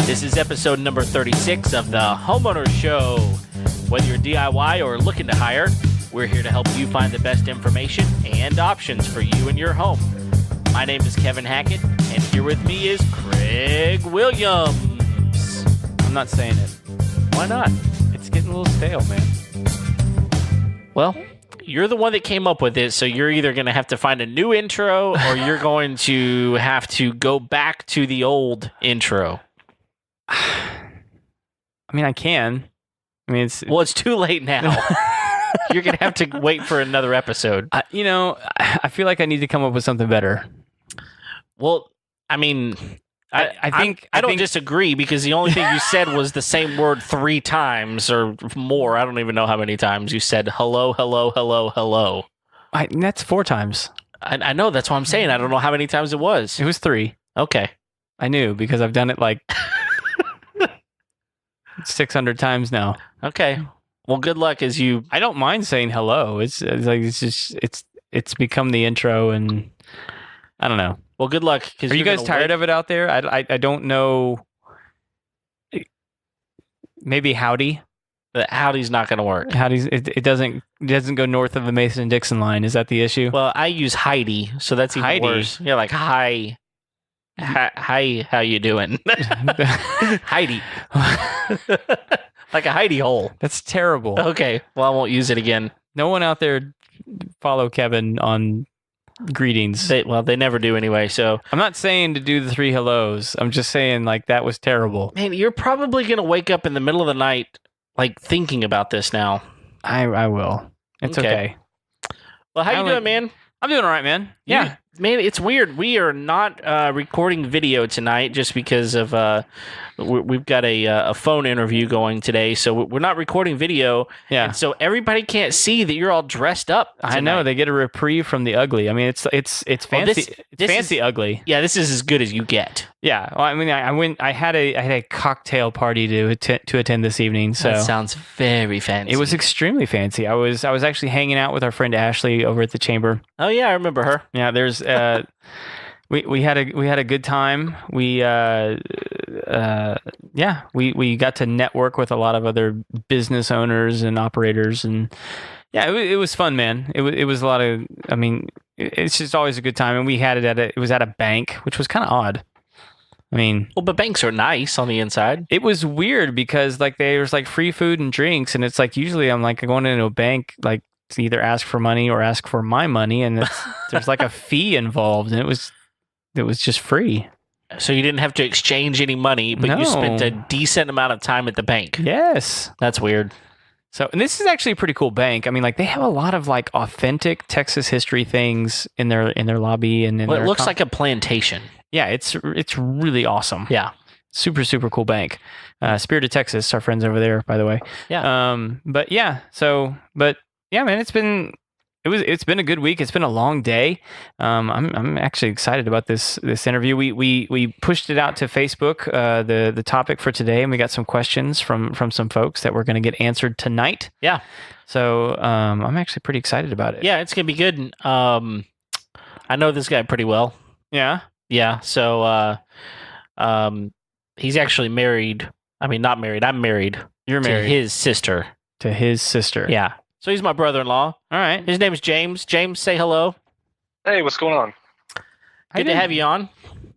This is episode number 36 of the Homeowner Show. Whether you're DIY or looking to hire, we're here to help you find the best information and options for you and your home. My name is Kevin Hackett, and here with me is Craig Williams. I'm not saying it. Why not? It's getting a little stale, man. Well, you're the one that came up with it, so you're either going to have to find a new intro or you're going to have to go back to the old intro. I mean, I can. I mean, it's too late now. You're going to have to wait for another episode. I feel like I need to come up with something better. Well, I mean, I don't disagree because the only thing you said was the same word 3 times or more. I don't even know how many times you said hello, hello, hello, hello. That's 4 times. I know. That's what I'm saying. I don't know how many times it was. It was 3. Okay. I knew because I've done it like 600 times now. Okay. Well, good luck as you... I don't mind saying hello. It's become the intro, and I don't know. Well, good luck. Are you guys tired of it out there? I don't know. Maybe howdy. The howdy's not going to work. Howdy's it doesn't go north of the Mason-Dixon line. Is that the issue? Well, I use Heidi, so that's even Heidi. worse. Yeah, like hi. Hi, how you doing? Heidi. Like a hidey hole. That's terrible. Okay, well, I won't use it again. No one out there follow Kevin on greetings. They never do anyway, so... I'm not saying to do the 3 hellos. I'm just saying, like, that was terrible. Man, you're probably going to wake up in the middle of the night, like, thinking about this now. I will. It's okay. Well, how you doing, man? I'm doing all right, man. Yeah. Man, it's weird. We are not recording video tonight just because of we've got a phone interview going today, so we're not recording video. Yeah. And so everybody can't see that you're all dressed up tonight. I know, they get a reprieve from the ugly. I mean, it's fancy. It's fancy ugly. Yeah, this is as good as you get. Yeah. Well, I mean, I had a cocktail party to attend this evening. So that sounds very fancy. It was extremely fancy. I was actually hanging out with our friend Ashley over at the chamber. Oh yeah, I remember her. Yeah, there's we had a good time. We got to network with a lot of other business owners and operators, and yeah, it was fun, man. It was a lot of. I mean, it's just always a good time, and we had it it was at a bank, which was kind of odd. I mean, well, but banks are nice on the inside. It was weird because like there's like free food and drinks, and it's like usually I'm like going into a bank like to either ask for money or ask for my money, and there's like a fee involved, and it was just free. So you didn't have to exchange any money, but you spent a decent amount of time at the bank. Yes. That's weird. So, and this is actually a pretty cool bank. I mean, like they have a lot of like authentic Texas history things in their lobby, and it looks like a plantation. Yeah, it's really awesome. Yeah. Super, super cool bank. Spirit of Texas, our friends over there, by the way. Yeah. But yeah, man, it's been a good week. It's been a long day. I'm actually excited about this interview. We pushed it out to Facebook, the topic for today, and we got some questions from some folks that we're going to get answered tonight. Yeah. So I'm actually pretty excited about it. Yeah, it's going to be good. I know this guy pretty well. Yeah. Yeah. So he's actually married. I mean, not married. I'm married. You're married to his sister. To his sister. Yeah. So he's my brother-in-law. All right. His name is James. James, say hello. Hey, what's going on? Good to have you on.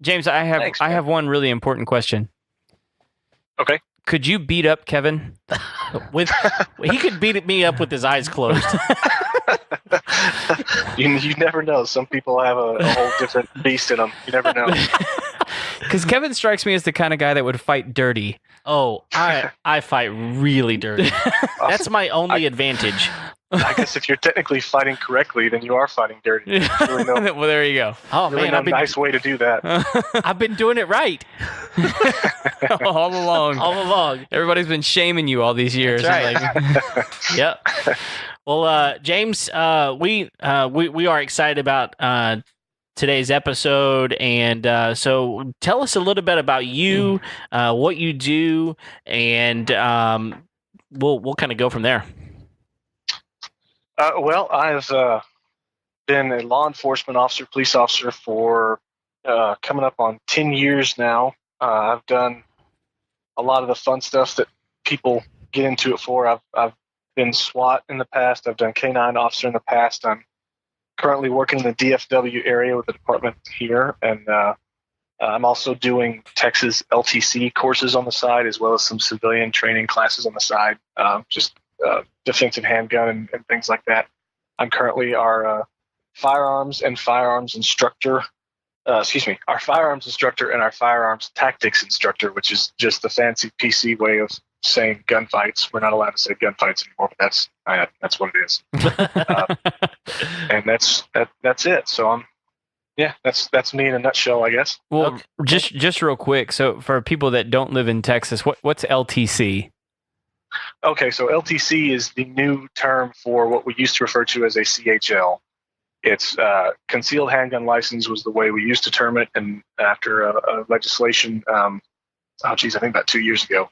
James, I have one really important question. Okay. Could you beat up Kevin? He could beat me up with his eyes closed. You never know. Some people have a whole different beast in them. You never know. Because Kevin strikes me as the kind of guy that would fight dirty. Oh, I fight really dirty. That's my only advantage. I guess if you're technically fighting correctly, then you are fighting dirty. Really well, there you go. Oh really man, nice way to do that. I've been doing it right all along. All along. Everybody's been shaming you all these years. That's right. Yep. Well, James, we are excited about today's episode, and so tell us a little bit about you, what you do, and we'll kind of go from there. Well, I've been a law enforcement officer, police officer for coming up on 10 years now. I've done a lot of the fun stuff that people get into it for. I've been SWAT in the past. I've done K-9 officer in the past. I'm currently working in the DFW area with the department here, and I'm also doing Texas LTC courses on the side, as well as some civilian training classes on the side, just defensive handgun and things like that. I'm currently our firearms instructor. Our firearms instructor and our firearms tactics instructor, which is just the fancy PC way of saying gunfights. We're not allowed to say gunfights anymore, but that's what it is. And that's it. So that's me in a nutshell, I guess. Well, just real quick. So for people that don't live in Texas, what's LTC? Okay, so LTC is the new term for what we used to refer to as a CHL. It's concealed handgun license was the way we used to term it, and after a legislation, I think about 2 years ago,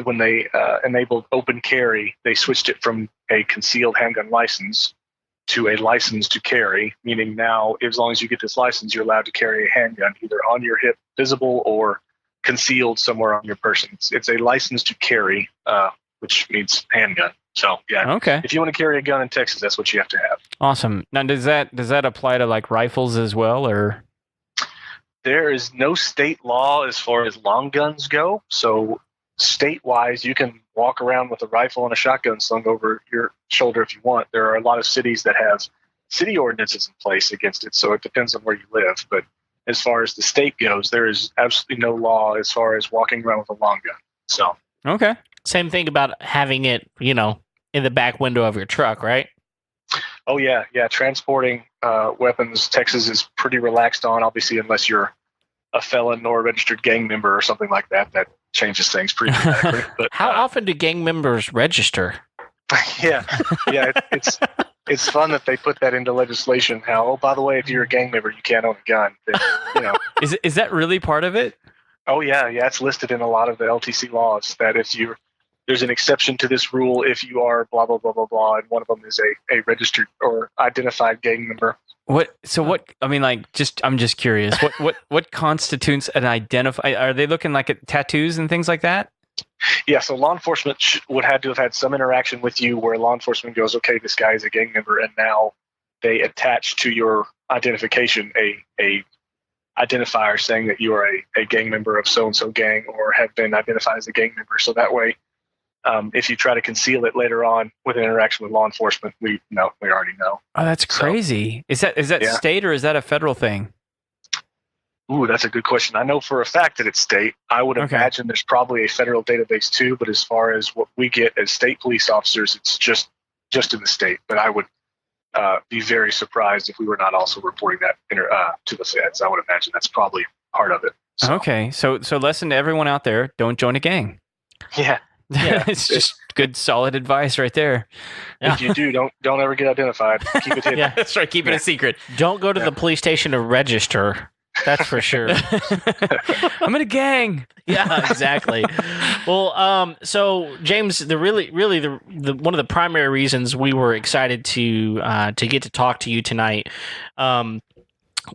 when they enabled open carry, they switched it from a concealed handgun license to a license to carry, meaning now as long as you get this license, you're allowed to carry a handgun either on your hip, visible, or concealed somewhere on your person. It's a license to carry, which means handgun. So yeah, okay. If you want to carry a gun in Texas, that's what you have to have. Awesome. Now, does that apply to like rifles as well, or? There is no state law as far as long guns go. So state-wise, you can walk around with a rifle and a shotgun slung over your shoulder if you want. There are a lot of cities that have city ordinances in place against it. So it depends on where you live. But as far as the state goes, there is absolutely no law as far as walking around with a long gun. So okay. Same thing about having it, in the back window of your truck, right? Oh, yeah. Transporting weapons, Texas is pretty relaxed on, obviously, unless you're a felon or a registered gang member or something like that. That changes things pretty dramatically. But how often do gang members register? Yeah. It's fun that they put that into legislation. How, oh, by the way, if you're a gang member, you can't own a gun. Then, Is that really part of it? Oh, yeah. It's listed in a lot of the LTC laws that there's an exception to this rule if you are blah, blah, blah, blah, blah, and one of them is a registered or identified gang member. I'm just curious. What constitutes an identify? Are they looking like at tattoos and things like that? Yeah, so law enforcement would have to have had some interaction with you where law enforcement goes, okay, this guy is a gang member, and now they attach to your identification a identifier saying that you are a gang member of so-and-so gang or have been identified as a gang member. So that way, if you try to conceal it later on with an interaction with law enforcement, we already know. Oh, that's crazy. So, is that state or is that a federal thing? Ooh, that's a good question. I know for a fact that it's state. I would imagine there's probably a federal database too, but as far as what we get as state police officers, it's just in the state. But I would be very surprised if we were not also reporting that to the feds. I would imagine that's probably part of it. So. Okay, so lesson to everyone out there: don't join a gang. Yeah. It's just good, solid advice right there. If you do, don't ever get identified. Keep it hidden. Yeah, that's right. Keep it a secret. Don't go to the police station to register. That's for sure. I'm in a gang. Yeah, exactly. Well, so James, the one of the primary reasons we were excited to get to talk to you tonight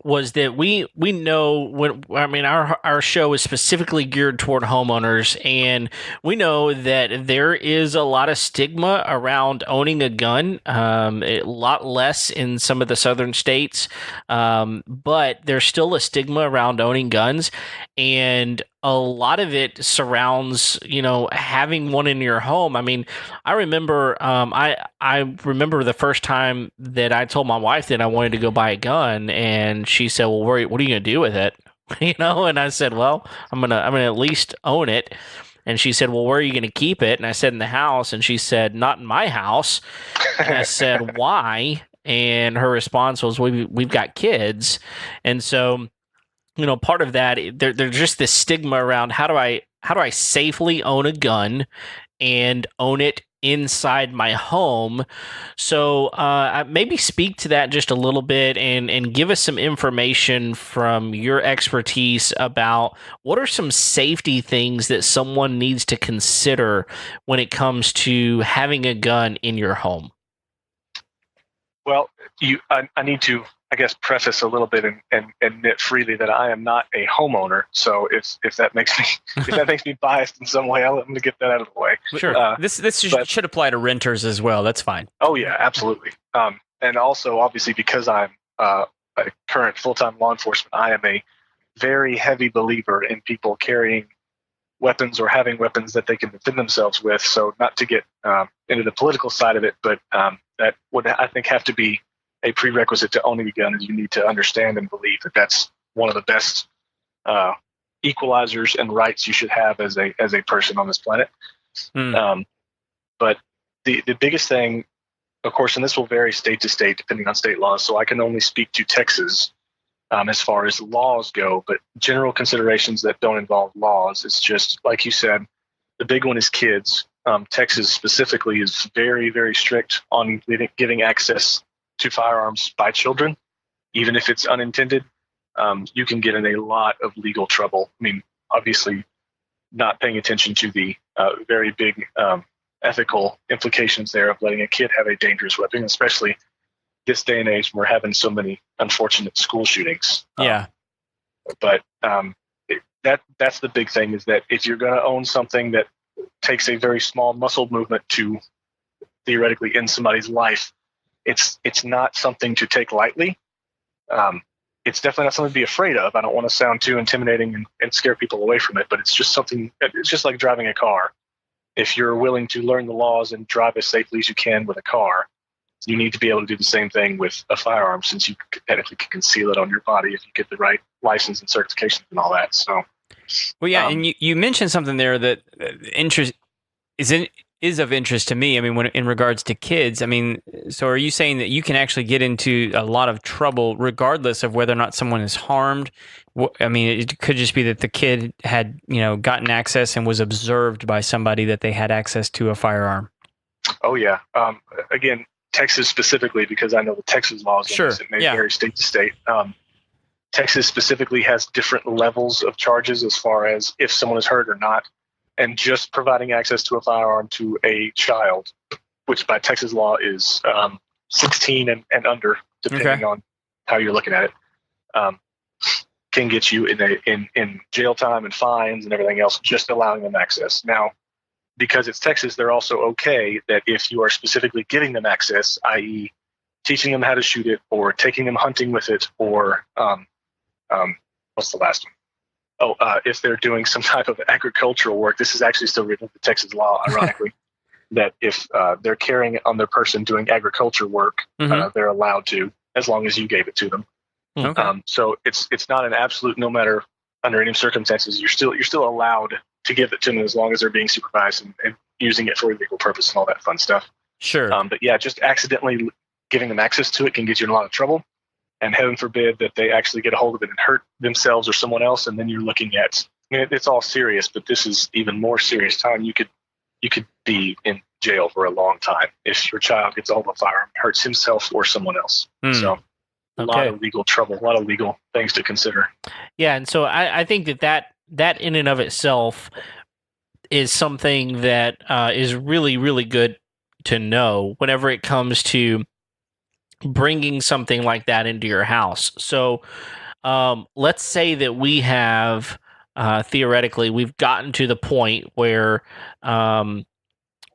was that we know our show is specifically geared toward homeowners, and we know that there is a lot of stigma around owning a gun, a lot less in some of the southern states, but there's still a stigma around owning guns, and a lot of it surrounds, having one in your home. I mean, I remember, I remember the first time that I told my wife that I wanted to go buy a gun, and she said, "Well, what are you going to do with it?" And I said, "Well, I'm gonna at least own it." And she said, "Well, where are you going to keep it?" And I said, "In the house." And she said, "Not in my house." And I said, "Why?" And her response was, "We've got kids," and so. Part of that, there's just this stigma around how do I safely own a gun and own it inside my home. So maybe speak to that just a little bit and give us some information from your expertise about what are some safety things that someone needs to consider when it comes to having a gun in your home. Well, I need to I guess, preface a little bit and admit freely that I am not a homeowner. So if that makes me biased in some way, I'm going to get that out of the way. Sure. This should apply to renters as well. That's fine. Oh yeah, absolutely. And also, obviously, because I'm a current full-time law enforcement, I am a very heavy believer in people carrying weapons or having weapons that they can defend themselves with. So not to get into the political side of it, but that would, I think, have to be a prerequisite to owning a gun, is you need to understand and believe that that's one of the best equalizers and rights you should have as a person on this planet. But the biggest thing, of course, and this will vary state to state depending on state laws, so I can only speak to Texas as far as laws go, but general considerations that don't involve laws, it's just, like you said, the big one is kids. Texas specifically is very, very strict on giving access to firearms by children, even if it's unintended. You can get in a lot of legal trouble. I mean, obviously, not paying attention to the very big ethical implications there of letting a kid have a dangerous weapon, especially this day and age, we're having so many unfortunate school shootings. But that's the big thing, is that if you're going to own something that takes a very small muscle movement to theoretically end somebody's life, it's not something to take lightly. It's definitely not something to be afraid of. I don't want to sound too intimidating and scare people away from it, but it's just something. It's just like driving a car. If you're willing to learn the laws and drive as safely as you can with a car, you need to be able to do the same thing with a firearm, since you technically can conceal it on your body if you get the right license and certifications and all that. So, well, yeah, and you mentioned something there that is of interest to me. I mean, when in regards to kids, I mean, so are you saying that you can actually get into a lot of trouble regardless of whether or not someone is harmed? I mean, it could just be that the kid had, gotten access and was observed by somebody that they had access to a firearm. Oh yeah. Again, Texas specifically, because I know the Texas laws it may vary state to state. Texas specifically has different levels of charges as far as if someone is hurt or not. And just providing access to a firearm to a child, which by Texas law is 16 and under, depending on how you're looking at it, can get you in jail time and fines and everything else, just allowing them access. Now, because it's Texas, they're also okay that if you are specifically giving them access, i.e. teaching them how to shoot it or taking them hunting with it, or what's the last one? If they're doing some type of agricultural work, this is actually still written in the Texas law, ironically, that if they're carrying it on their person doing agriculture work, they're allowed to, as long as you gave it to them. So it's not an absolute, no matter under any circumstances, you're still allowed to give it to them as long as they're being supervised and using it for a legal purpose and all that fun stuff. Sure. But yeah, just accidentally giving them access to it can get you in a lot of trouble. And heaven forbid that they actually get a hold of it and hurt themselves or someone else. And then you're looking at, it's all serious, but this is even more serious time. You could be in jail for a long time if your child gets a hold of a firearm, hurts himself or someone else. So a lot of legal trouble, a lot of legal things to consider. Yeah. And so I think that in and of itself is something that is really, really good to know whenever it comes to bringing something like that into your house. So let's say that we have, theoretically, we've gotten to the point where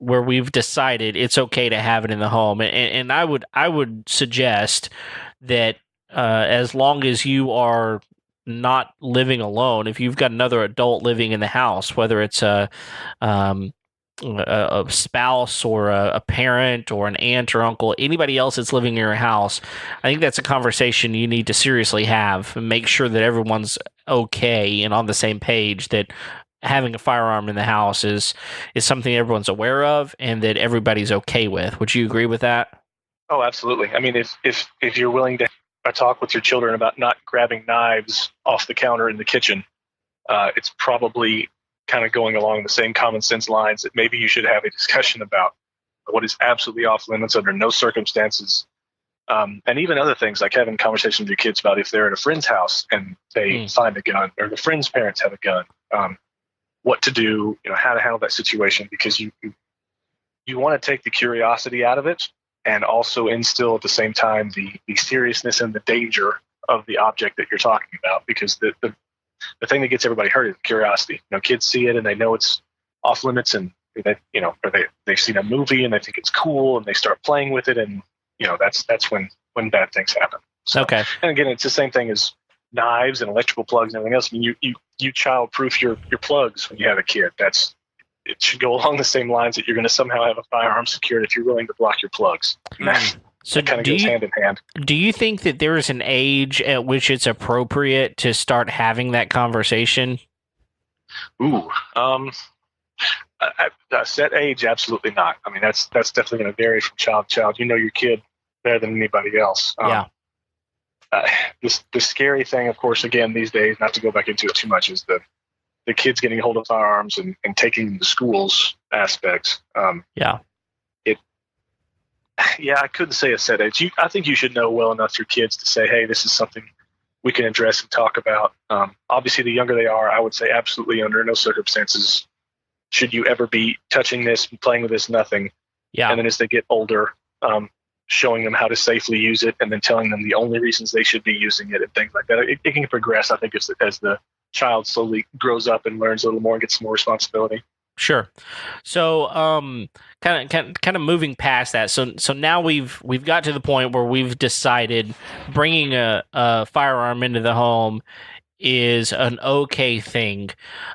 we've decided it's okay to have it in the home. And I would suggest that as long as you are not living alone, if you've got another adult living in the house, whether it's a spouse or a parent or an aunt or uncle, anybody else that's living in your house, I think that's a conversation you need to seriously have and make sure that everyone's okay and on the same page, that having a firearm in the house is something everyone's aware of and that everybody's okay with. Would you agree with that? Oh, absolutely. I mean, if you're willing to talk with your children about not grabbing knives off the counter in the kitchen, it's probably kind of going along the same common sense lines that maybe you should have a discussion about what is absolutely off limits under no circumstances. And even other things like having conversations with your kids about if they're at a friend's house and they find a gun, or the friend's parents have a gun, what to do, how to handle that situation, because you want to take the curiosity out of it and also instill at the same time the seriousness and the danger of the object that you're talking about, because the thing that gets everybody hurt is curiosity. Kids see it and they know it's off limits, and they've seen a movie and they think it's cool and they start playing with it, and that's when bad things happen. So, Okay. And again, it's the same thing as knives and electrical plugs and everything else. I mean, you child-proof your plugs when you have a kid. It should go along the same lines that you're going to somehow have a firearm secured if you're willing to block your plugs. So that kind of goes hand in hand. Do you think that there is an age at which it's appropriate to start having that conversation? Ooh, a set age, absolutely not. I mean, that's definitely going to vary from child to child. You know your kid better than anybody else. Yeah. The scary thing, of course, again, these days, not to go back into it too much, is the kids getting hold of firearms and taking them to schools aspects. Yeah. I couldn't say a set age. I think you should know well enough your kids to say, hey, this is something we can address and talk about. Obviously, the younger they are, I would say absolutely under no circumstances should you ever be touching this and playing with this, nothing. Yeah. And then as they get older, showing them how to safely use it, and then telling them the only reasons they should be using it and things like that. It can progress, I think, as the child slowly grows up and learns a little more and gets more responsibility. Sure. So, kind of moving past that. So now we've got to the point where we've decided bringing a firearm into the home is an okay thing.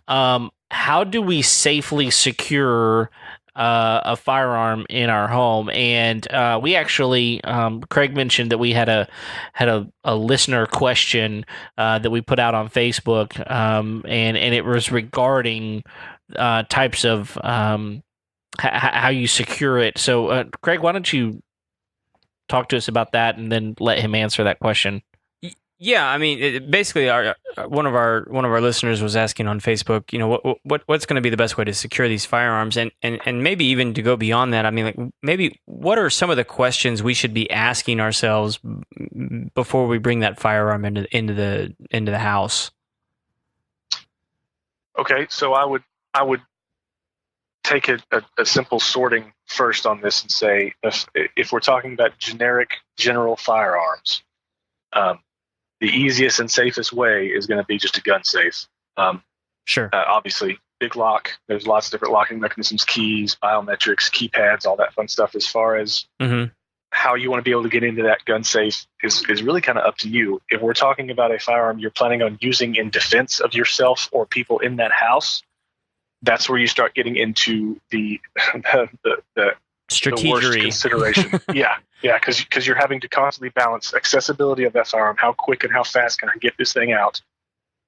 How do we safely secure a firearm in our home? And we actually, Craig mentioned that we had a listener question that we put out on Facebook, and it was regarding types of how you secure it. So, Craig, why don't you talk to us about that, and then let him answer that question? Yeah, I mean, basically, one of our listeners was asking on Facebook, what's going to be the best way to secure these firearms, and maybe even to go beyond that. I mean, like, maybe what are some of the questions we should be asking ourselves before we bring that firearm into the house? Okay, so I would take a simple sorting first on this and say, if we're talking about general firearms, the easiest and safest way is going to be just a gun safe. Sure. Obviously, big lock. There's lots of different locking mechanisms, keys, biometrics, keypads, all that fun stuff. As far as how you want to be able to get into that gun safe is really kind of up to you. If we're talking about a firearm you're planning on using in defense of yourself or people in that house, that's where you start getting into the strategery. The worst consideration. Yeah, because you're having to constantly balance accessibility of that firearm, how quick and how fast can I get this thing out,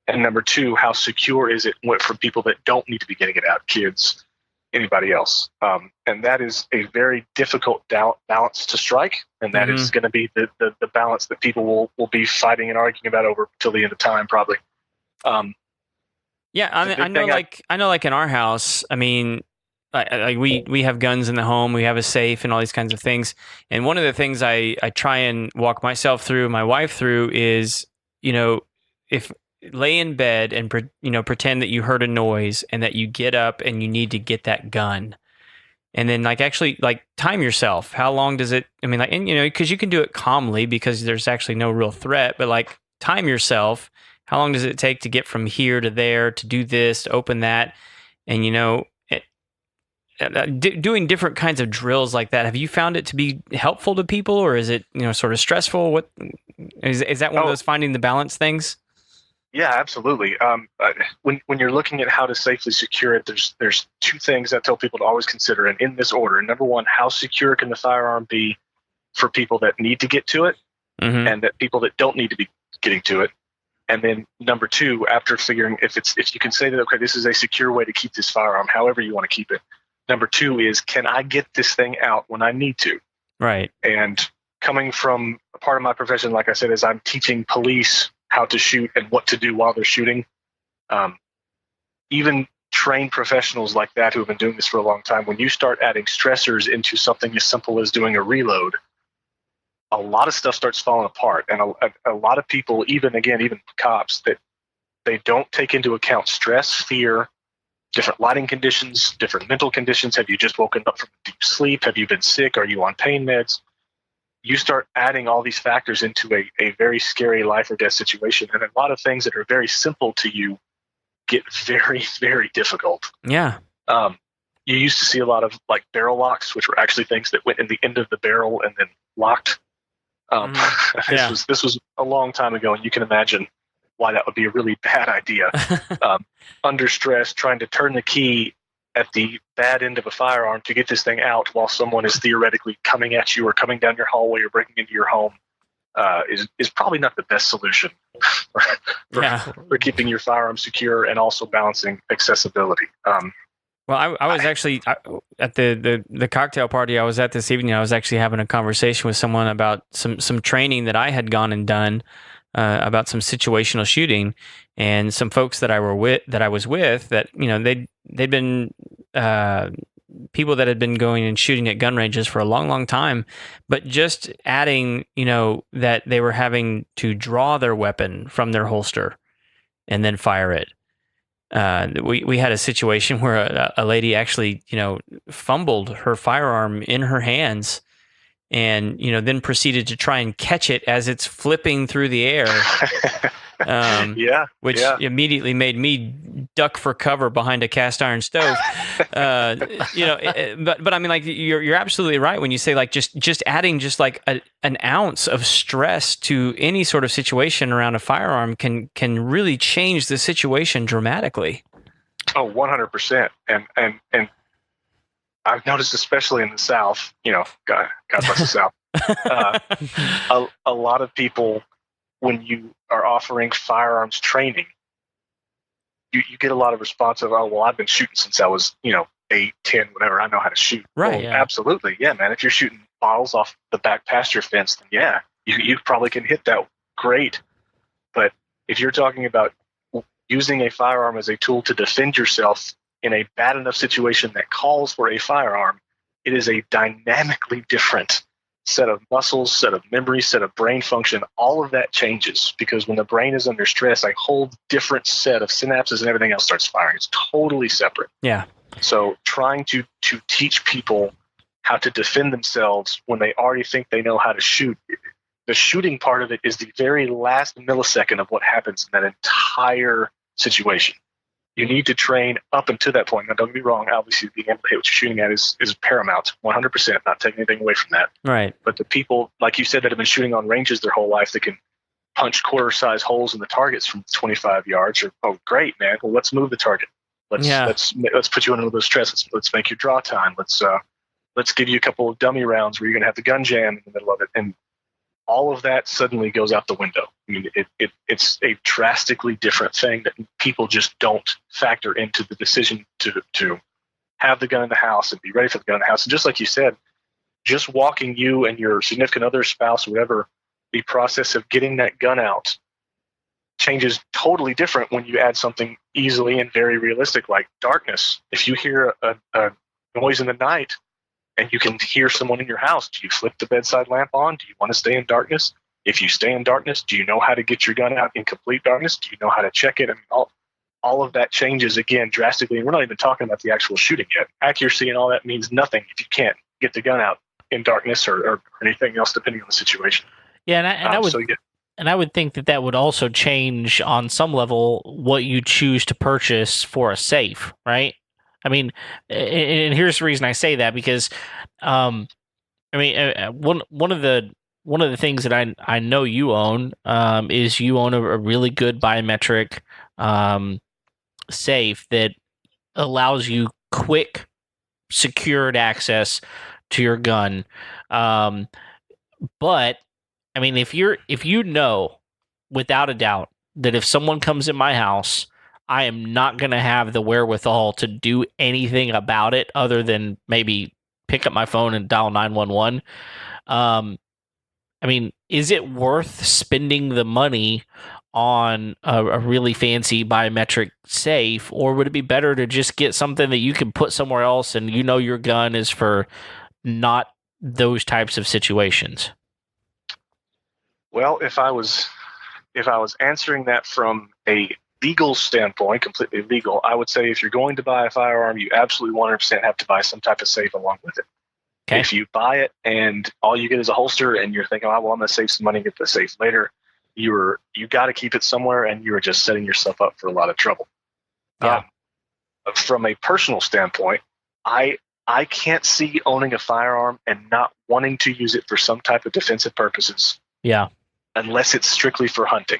and number two, how secure is it for people that don't need to be getting it out, kids, anybody else. And that is a very difficult balance to strike, and that is going to be the balance that people will be fighting and arguing about over till the end of time, probably. Yeah, I know, like in our house, I mean, like we have guns in the home, we have a safe and all these kinds of things. And one of the things I try and walk myself through, my wife through, is, if lay in bed and pretend that you heard a noise and that you get up and you need to get that gun. And then actually time yourself. How long does it, I mean, because you can do it calmly because there's actually no real threat, but time yourself. How long does it take to get from here to there, to do this, to open that? And, doing different kinds of drills like that, have you found it to be helpful to people, or is it, sort of stressful? What is that one of those finding the balance things? Yeah, absolutely. When you're looking at how to safely secure it, there's two things I tell people to always consider, and in this order. Number one, how secure can the firearm be for people that need to get to it, and that people that don't need to be getting to it? And then number two, after figuring if you can say that, okay, this is a secure way to keep this firearm, however you want to keep it. Number two is, can I get this thing out when I need to? Right. And coming from a part of my profession, like I said, is I'm teaching police how to shoot and what to do while they're shooting. Even trained professionals like that who have been doing this for a long time, when you start adding stressors into something as simple as doing a reload, a lot of stuff starts falling apart. And a lot of people, even cops, that they don't take into account stress, fear, different lighting conditions, different mental conditions. Have you just woken up from deep sleep? Have you been sick? Are you on pain meds? you start adding all these factors into a very scary life or death situation, and a lot of things that are very simple to you get very, very difficult. Yeah. You used to see a lot of like barrel locks, which were actually things that went in the end of the barrel and then locked. This was a long time ago, and you can imagine why that would be a really bad idea. Under stress, trying to turn the key at the bad end of a firearm to get this thing out while someone is theoretically coming at you or coming down your hallway or breaking into your home is probably not the best solution for keeping your firearm secure and also balancing accessibility. Well, I was actually at the cocktail party I was at this evening. I was actually having a conversation with someone about some training that I had gone and done about some situational shooting, and some folks that I was with that, you know, they'd been people that had been going and shooting at gun ranges for a long, long time, but just adding, you know, that they were having to draw their weapon from their holster and then fire it. We had a situation where a lady actually, you know, fumbled her firearm in her hands and, you know, then proceeded to try and catch it as it's flipping through the air. Which immediately made me duck for cover behind a cast iron stove. You know, but I mean, like, you're absolutely right when you say, like, just adding just like an ounce of stress to any sort of situation around a firearm can really change the situation dramatically. Oh, 100%. And I've noticed, especially in the South, you know, God bless the South, a lot of people, when you are offering firearms training, you get a lot of response of, oh, well, I've been shooting since I was, you know, 8, 10, whatever. I know how to shoot. Right. Well, yeah. Absolutely. Yeah, man. If you're shooting bottles off the back pasture fence, then yeah, you probably can hit that great. But if you're talking about using a firearm as a tool to defend yourself in a bad enough situation that calls for a firearm, it is a dynamically different set of muscles, set of memory, set of brain function. All of that changes because when the brain is under stress, a whole different set of synapses and everything else starts firing. It's totally separate. Yeah. So trying to teach people how to defend themselves when they already think they know how to shoot, the shooting part of it is the very last millisecond of what happens in that entire situation. You need to train up until that point. Now, don't get me wrong. Obviously, being able to hit what you're shooting at is paramount, 100%, not taking anything away from that. Right. But the people, like you said, that have been shooting on ranges their whole life that can punch quarter-size holes in the targets from 25 yards are, oh, great, man. Well, let's move the target. Let's put you under a little stress. Let's make your draw time. Let's give you a couple of dummy rounds where you're going to have the gun jam in the middle of it. And all of that suddenly goes out the window. I mean, it's a drastically different thing that people just don't factor into the decision to have the gun in the house and be ready for the gun in the house. And just like you said, just walking you and your significant other, spouse, whatever, the process of getting that gun out changes totally different when you add something easily and very realistic like darkness. If you hear a noise in the night, and you can hear someone in your house, do you flip the bedside lamp on? Do you want to stay in darkness? If you stay in darkness, do you know how to get your gun out in complete darkness? Do you know how to check it? I mean, all of that changes, again, drastically. And we're not even talking about the actual shooting yet. Accuracy and all that means nothing if you can't get the gun out in darkness or anything else, depending on the situation. Yeah, and I would think that would also change on some level what you choose to purchase for a safe, right? I mean, and here's the reason I say that because, I mean, one of the things that I know you own is you own a really good biometric safe that allows you quick, secured access to your gun. But I mean, if you know without a doubt that if someone comes in my house, I am not going to have the wherewithal to do anything about it other than maybe pick up my phone and dial 911. I mean, is it worth spending the money on a really fancy biometric safe, or would it be better to just get something that you can put somewhere else and you know your gun is for not those types of situations? Well, if I was answering that from a legal standpoint, completely legal, I would say if you're going to buy a firearm, you absolutely 100% have to buy some type of safe along with it. Okay. If you buy it and all you get is a holster and you're thinking, oh, well, I'm going to save some money and get the safe later, you got to keep it somewhere, and you're just setting yourself up for a lot of trouble. Yeah. From a personal standpoint, I can't see owning a firearm and not wanting to use it for some type of defensive purposes. Yeah. Unless it's strictly for hunting.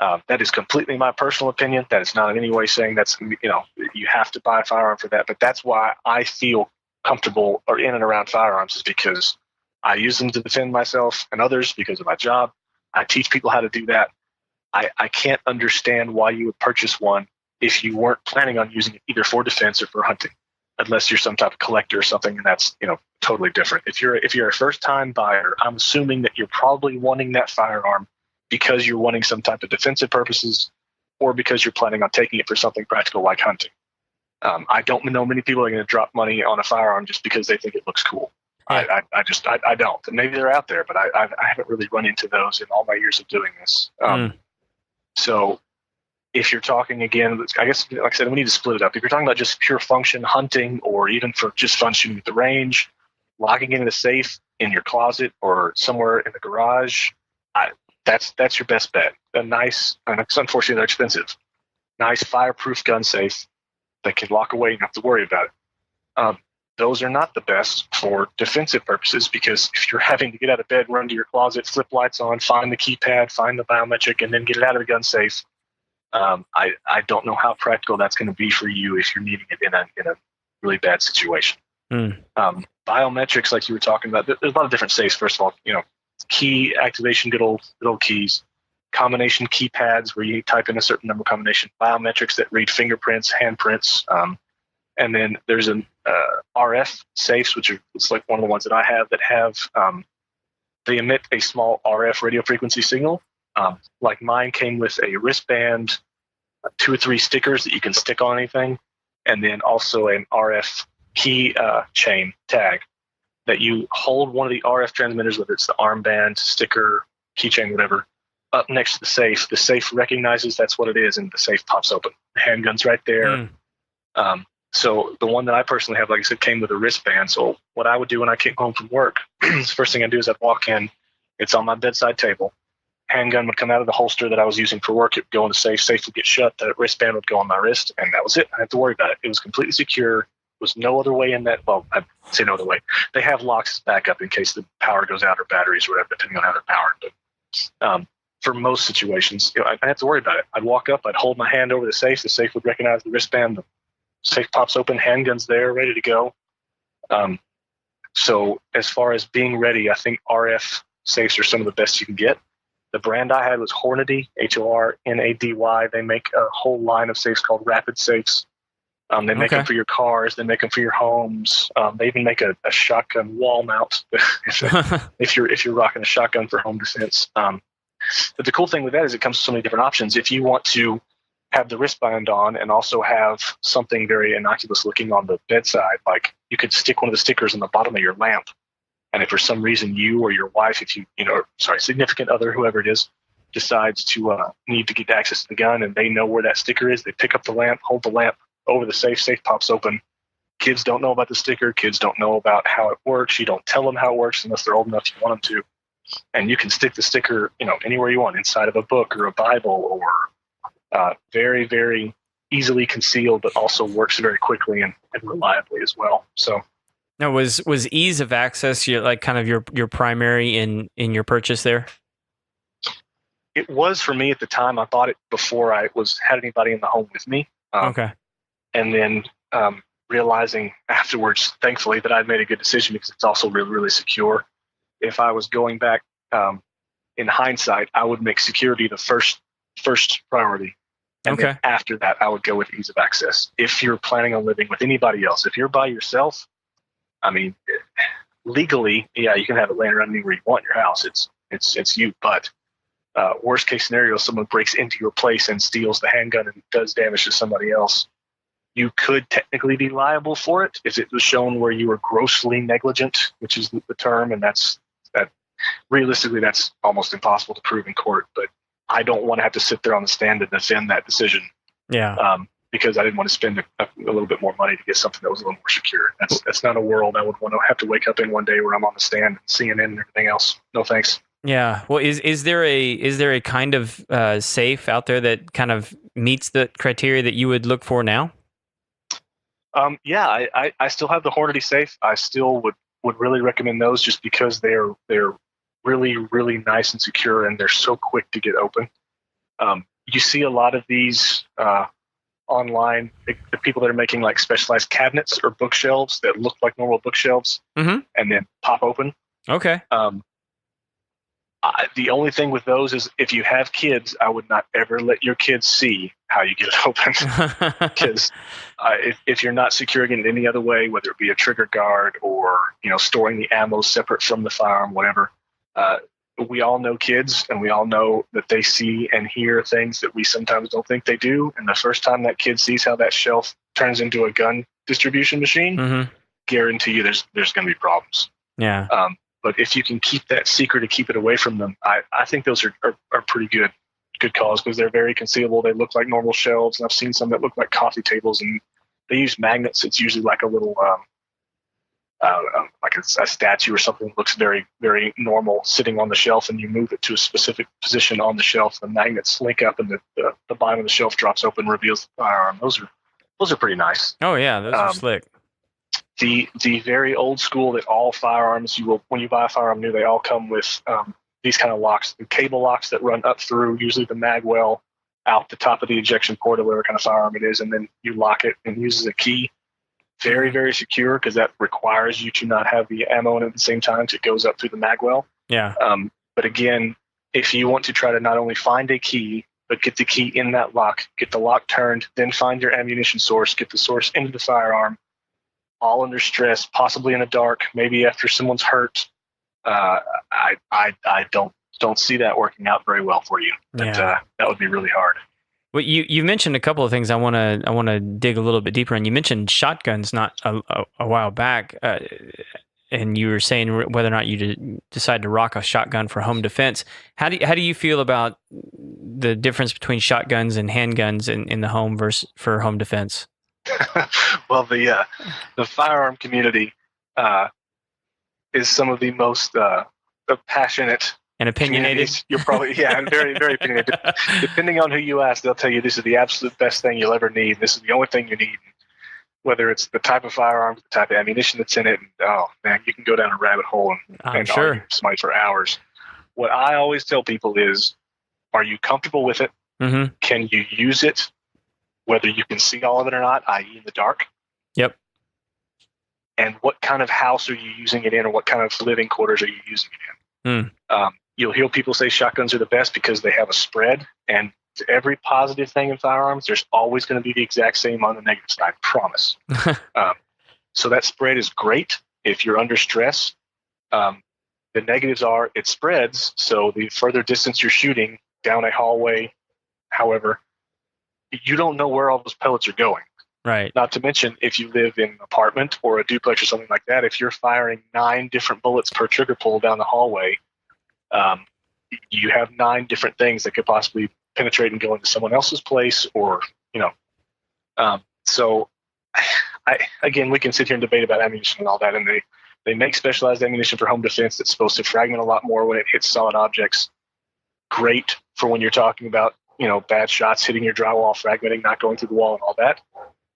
That is completely my personal opinion. That is not in any way saying that's, you have to buy a firearm for that. But that's why I feel comfortable or in and around firearms, is because I use them to defend myself and others because of my job. I teach people how to do that. I can't understand why you would purchase one if you weren't planning on using it either for defense or for hunting, unless you're some type of collector or something, and that's totally different. If you're a first time buyer, I'm assuming that you're probably wanting that firearm because you're wanting some type of defensive purposes, or because you're planning on taking it for something practical like hunting. I don't know many people are going to drop money on a firearm just because they think it looks cool. Yeah. I don't. And maybe they're out there, but I haven't really run into those in all my years of doing this. So if you're talking, again, I guess, like I said, we need to split it up. If you're talking about just pure function hunting, or even for just fun shooting at the range, locking it in a safe in your closet or somewhere in the garage, that's your best bet. A nice, and unfortunately they're expensive, nice fireproof gun safe that can lock away and not have to worry about it. Those are not the best for defensive purposes, because if you're having to get out of bed, run to your closet, flip lights on, find the keypad, find the biometric, and then get it out of the gun safe, I don't know how practical that's going to be for you if you're needing it in a really bad situation. Biometrics, like you were talking about, there's a lot of different safes. First of all, key activation, good old keys, combination keypads where you type in a certain number combination, biometrics that read fingerprints, handprints, and then there's an RF safes, which it's like one of the ones that I have that have they emit a small RF radio frequency signal. Like mine came with a wristband, 2 or 3 stickers that you can stick on anything, and then also an RF key chain tag that you hold one of the RF transmitters, whether it's the armband, sticker, keychain, whatever, up next to the safe. The safe recognizes that's what it is, and the safe pops open. The handgun's right there. So the one that I personally have, like I said, came with a wristband. So what I would do when I came home from work, the first thing I'd do is I'd walk in. It's on my bedside table. Handgun would come out of the holster that I was using for work. It would go in the safe. Safe would get shut. The wristband would go on my wrist, and that was it. I didn't have to worry about it. It was completely secure. There was no other way in that. Well, I'd say no other way. They have locks back up in case the power goes out or batteries or whatever, depending on how they're powered. But for most situations, I didn't have to worry about it. I'd walk up. I'd hold my hand over the safe. The safe would recognize the wristband. The safe pops open. Handgun's there, ready to go. So as far as being ready, I think RF safes are some of the best you can get. The brand I had was Hornady, Hornady. They make a whole line of safes called Rapid Safes. They make them for your cars. They make them for your homes. They even make a shotgun wall mount if you're rocking a shotgun for home defense. But the cool thing with that is it comes with so many different options. If you want to have the wristband on and also have something very innocuous looking on the bedside, like you could stick one of the stickers on the bottom of your lamp. And if for some reason you or your wife, significant other, whoever it is, decides to need to get access to the gun and they know where that sticker is, they pick up the lamp, hold the lamp over the safe, safe pops open. Kids don't know about the sticker. Kids don't know about how it works. You don't tell them how it works unless they're old enough you want them to. And you can stick the sticker, anywhere you want, inside of a book or a Bible, or very, very easily concealed, but also works very quickly and reliably as well. So. Now, was ease of access your primary in your purchase there? It was for me at the time. I bought it before I had anybody in the home with me. Okay. And then realizing afterwards, thankfully, that I'd made a good decision because it's also really, really secure. If I was going back in hindsight, I would make security the first priority. And then after that, I would go with ease of access. If you're planning on living with anybody else, if you're by yourself, I mean, legally, yeah, you can have it laying around anywhere you want in your house. It's you. But worst case scenario, someone breaks into your place and steals the handgun and does damage to somebody else. You could technically be liable for it if it was shown where you were grossly negligent, which is the term, and that realistically that's almost impossible to prove in court. But I don't want to have to sit there on the stand and defend that decision. Yeah. because I didn't want to spend a little bit more money to get something that was a little more secure. That's not a world I would want to have to wake up in one day where I'm on the stand and CNN and everything else. No thanks. Yeah. Well, is there a kind of safe out there that kind of meets the criteria that you would look for now? Yeah, I still have the Hornady safe. I still would really recommend those just because they're really, really nice and secure, and they're so quick to get open. You see a lot of these online, the people that are making like specialized cabinets or bookshelves that look like normal bookshelves and then pop open. Okay. The only thing with those is if you have kids, I would not ever let your kids see how you get it open. Because if you're not securing it in any other way, whether it be a trigger guard or storing the ammo separate from the firearm, whatever, we all know kids, and we all know that they see and hear things that we sometimes don't think they do. And the first time that kid sees how that shelf turns into a gun distribution machine, guarantee you there's going to be problems. Yeah. But if you can keep that secret and keep it away from them, I think those are pretty good calls because they're very concealable. They look like normal shelves, and I've seen some that look like coffee tables, and they use magnets. It's usually like a little, like a statue or something that looks very, very normal sitting on the shelf, and you move it to a specific position on the shelf. The magnets link up, and the bottom of the shelf drops open, reveals the firearm. Those are pretty nice. Oh yeah, those are slick. The very old school that all firearms when you buy a firearm new, they all come with these kind of locks, the cable locks that run up through usually the mag well out the top of the ejection port of whatever kind of firearm it is, and then you lock it and uses a key. Very, very secure because that requires you to not have the ammo in it at the same time. So it goes up through the mag well. Yeah. But again, if you want to try to not only find a key, but get the key in that lock, get the lock turned, then find your ammunition source, get the source into the firearm, all under stress, possibly in the dark, maybe after someone's hurt. I don't see that working out very well for you. That would be really hard. Well, you mentioned a couple of things I want to dig a little bit deeper in. You mentioned shotguns not a while back, and you were saying whether or not you decide to rock a shotgun for home defense. How do you feel about the difference between shotguns and handguns in the home versus for home defense? Well, the firearm community is some of the most passionate and opinionated. You're probably and very, very opinionated. Depending on who you ask, they'll tell you this is the absolute best thing you'll ever need. This is the only thing you need. Whether it's the type of firearm, the type of ammunition that's in it, and oh man, you can go down a rabbit hole and argue with somebody for hours. What I always tell people is, are you comfortable with it? Mm-hmm. Can you use it? Whether you can see all of it or not, i.e. in the dark. Yep. And what kind of house are you using it in, or what kind of living quarters are you using it in? You'll hear people say shotguns are the best because they have a spread, and to every positive thing in firearms, there's always going to be the exact same on the negative side, I promise. So that spread is great if you're under stress. The negatives are it spreads, so the further distance you're shooting down a hallway, however, you don't know where all those pellets are going. Right. Not to mention, if you live in an apartment or a duplex or something like that, if you're firing 9 different bullets per trigger pull down the hallway, you have 9 different things that could possibly penetrate and go into someone else's place, or so again, we can sit here and debate about ammunition and all that, and they make specialized ammunition for home defense that's supposed to fragment a lot more when it hits solid objects. Great for when you're talking about bad shots hitting your drywall, fragmenting, not going through the wall, and all that.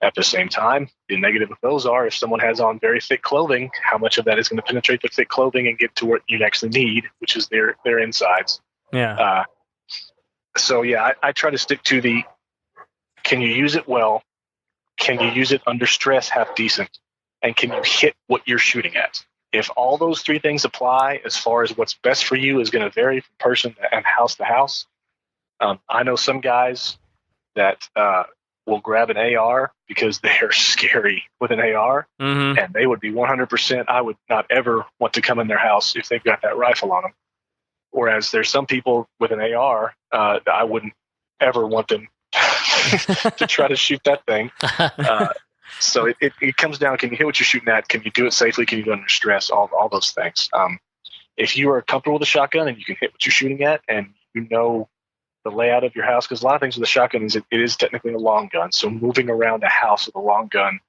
At the same time, the negative of those are if someone has on very thick clothing, how much of that is going to penetrate the thick clothing and get to what you'd actually need, which is their insides. Yeah. So yeah, I try to stick to the, can you use it well? Can you use it under stress half decent? And can you hit what you're shooting at? If all those 3 things apply, as far as what's best for you is going to vary from person and house to house. I know some guys that will grab an AR because they're scary with an AR, and they would be 100%. I would not ever want to come in their house if they've got that rifle on them. Whereas there's some people with an AR that I wouldn't ever want them to try to shoot that thing. So it comes down, can you hit what you're shooting at? Can you do it safely? Can you do it under stress? All those things. If you are comfortable with a shotgun and you can hit what you're shooting at, and you know the layout of your house, because a lot of things with a shotgun is it is technically a long gun. So moving around a house with a long gun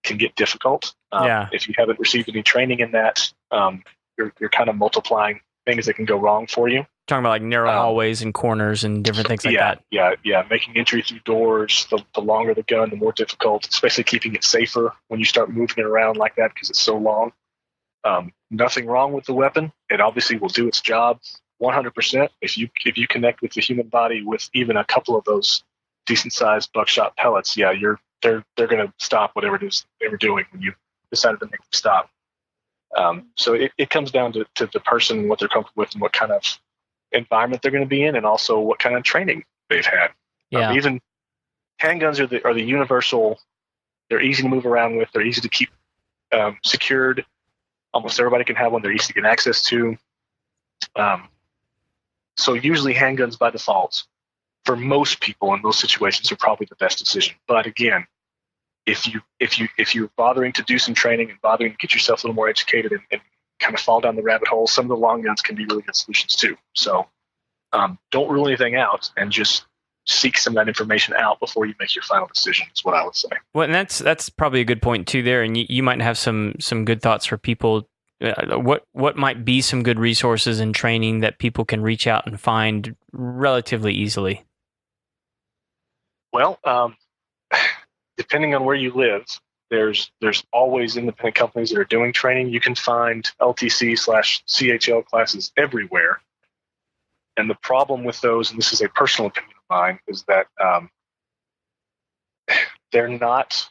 can get difficult. If you haven't received any training in that, you're kind of multiplying things that can go wrong for you. Talking about like narrow hallways and corners and different things like that. Yeah. Making entry through doors, the longer the gun, the more difficult, especially keeping it safer when you start moving it around like that because it's so long. Nothing wrong with the weapon. It obviously will do its job 100%. If you connect with the human body with even a couple of those decent sized buckshot pellets, they're going to stop whatever it is they were doing when you decided to make them stop. So it comes down to the person and what they're comfortable with and what kind of environment they're going to be in, and also what kind of training they've had. Even handguns are the universal. They're easy to move around with. They're easy to keep secured. Almost everybody can have one. They're easy to get access to. So usually handguns by default, for most people in those situations, are probably the best decision. But again, if you're bothering to do some training and bothering to get yourself a little more educated and kind of fall down the rabbit hole, some of the long guns can be really good solutions too. So don't rule anything out, and just seek some of that information out before you make your final decision, is what I would say. Well, and that's probably a good point too there. And you might have some good thoughts for people. What might be some good resources and training that people can reach out and find relatively easily? Well, depending on where you live, there's always independent companies that are doing training. You can find LTC/CHL classes everywhere. And the problem with those, and this is a personal opinion of mine, is that they're not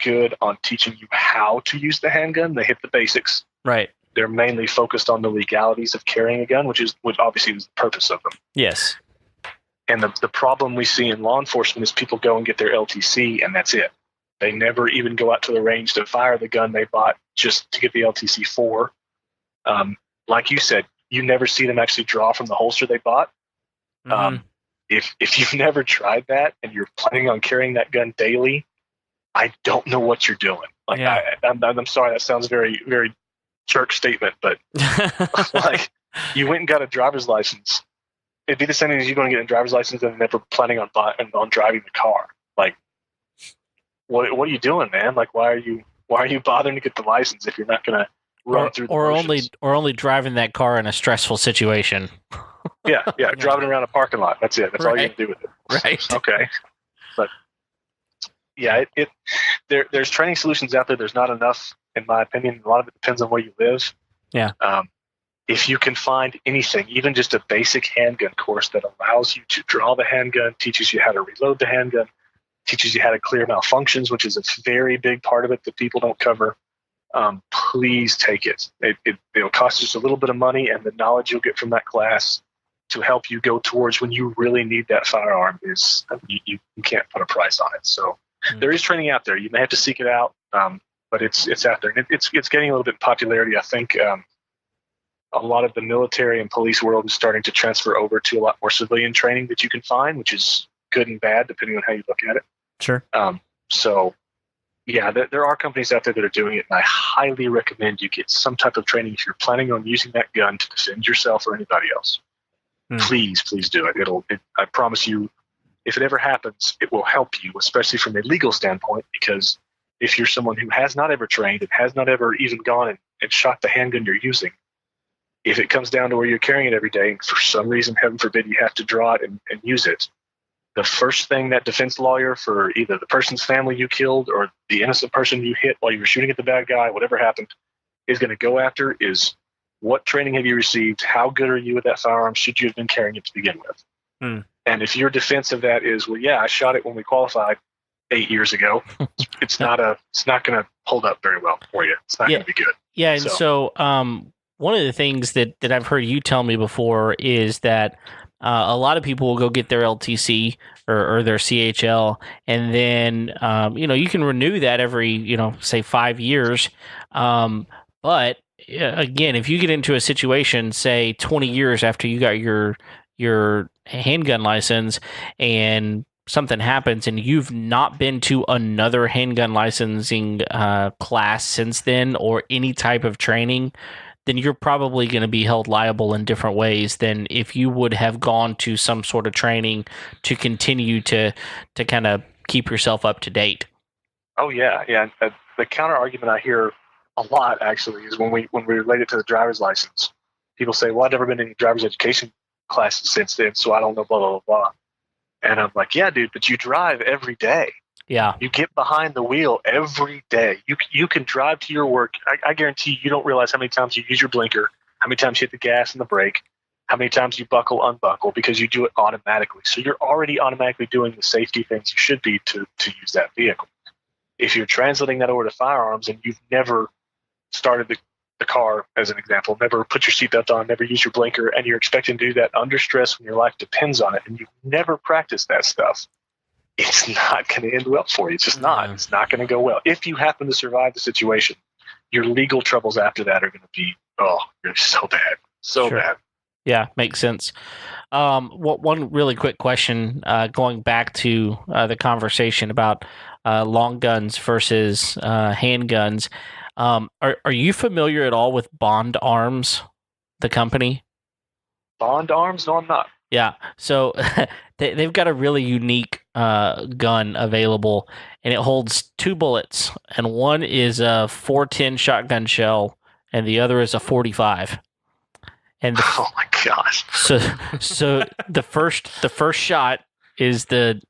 good on teaching you how to use the handgun. They hit the basics. Right. They're mainly focused on the legalities of carrying a gun, which obviously is the purpose of them. Yes. And the problem we see in law enforcement is people go and get their LTC, and that's it. They never even go out to the range to fire the gun they bought just to get the LTC for. Like you said, you never see them actually draw from the holster they bought. Mm-hmm. If you've never tried that and you're planning on carrying that gun daily, I don't know what you're doing. Like, yeah. I'm sorry, that sounds very, very jerk statement, but like, you went and got a driver's license. It'd be the same as you going to get a driver's license and never planning on driving the car. Like, what are you doing, man? Like, why are you bothering to get the license if you're not going to run through the motions? only driving that car in a stressful situation? Yeah, driving around a parking lot. That's it. That's all you're going to do with it. Right. Okay. But yeah, there's training solutions out there. There's not enough, in my opinion. A lot of it depends on where you live. Yeah. If you can find anything, even just a basic handgun course that allows you to draw the handgun, teaches you how to reload the handgun, teaches you how to clear malfunctions, which is a very big part of it that people don't cover, please take it. It'll cost just a little bit of money, and the knowledge you'll get from that class to help you go towards when you really need that firearm is, you can't put a price on it. So there is training out there. You may have to seek it out, but it's out there. And it's getting a little bit of popularity. I think a lot of the military and police world is starting to transfer over to a lot more civilian training that you can find, which is good and bad depending on how you look at it. Sure. So yeah, there are companies out there that are doing it, and I highly recommend you get some type of training if you're planning on using that gun to defend yourself or anybody else. Please do it. I promise you, if it ever happens, it will help you, especially from a legal standpoint, because if you're someone who has not ever trained and has not ever even gone and shot the handgun you're using, if it comes down to where you're carrying it every day, and for some reason, heaven forbid, you have to draw it and use it, the first thing that defense lawyer for either the person's family you killed or the innocent person you hit while you were shooting at the bad guy, whatever happened, is going to go after is, what training have you received? How good are you with that firearm? Should you have been carrying it to begin with? And if your defense of that is, well, yeah, I shot it when we qualified 8 years ago, it's not going to hold up very well for you. It's not going to be good. Yeah, and so one of the things that I've heard you tell me before is that a lot of people will go get their LTC or their CHL, and then you can renew that every say 5 years. But again, if you get into a situation, say 20 years after you got your handgun license, and something happens and you've not been to another handgun licensing class since then or any type of training, then you're probably going to be held liable in different ways than if you would have gone to some sort of training to continue to kind of keep yourself up to date. Oh yeah. The counter argument I hear a lot actually is when we relate it to the driver's license. People say, "Well, I've never been in any driver's education classes since then, so I don't know blah blah blah blah." And I'm like, "Yeah, dude, but you drive every day. Yeah. You get behind the wheel every day. You can drive to your work. I guarantee you don't realize how many times you use your blinker, how many times you hit the gas and the brake, how many times you buckle, unbuckle, because you do it automatically. So you're already automatically doing the safety things you should be to use that vehicle. If you're translating that over to firearms and you've never started the car, as an example, never put your seatbelt on, never use your blinker, and you're expecting to do that under stress when your life depends on it, and you've never practiced that stuff, it's not going to end well for you. It's just not. It's not going to go well. If you happen to survive the situation, your legal troubles after that are going to be, you're so bad. So bad. Yeah, makes sense. One really quick question, going back to the conversation about long guns versus handguns. Are you familiar at all with Bond Arms, the company? Bond Arms? No, I'm not. Yeah. So they've got a really unique gun available, and it holds 2 bullets, and one is a 410 shotgun shell, and the other is a 45. And oh my gosh! So the first shot is the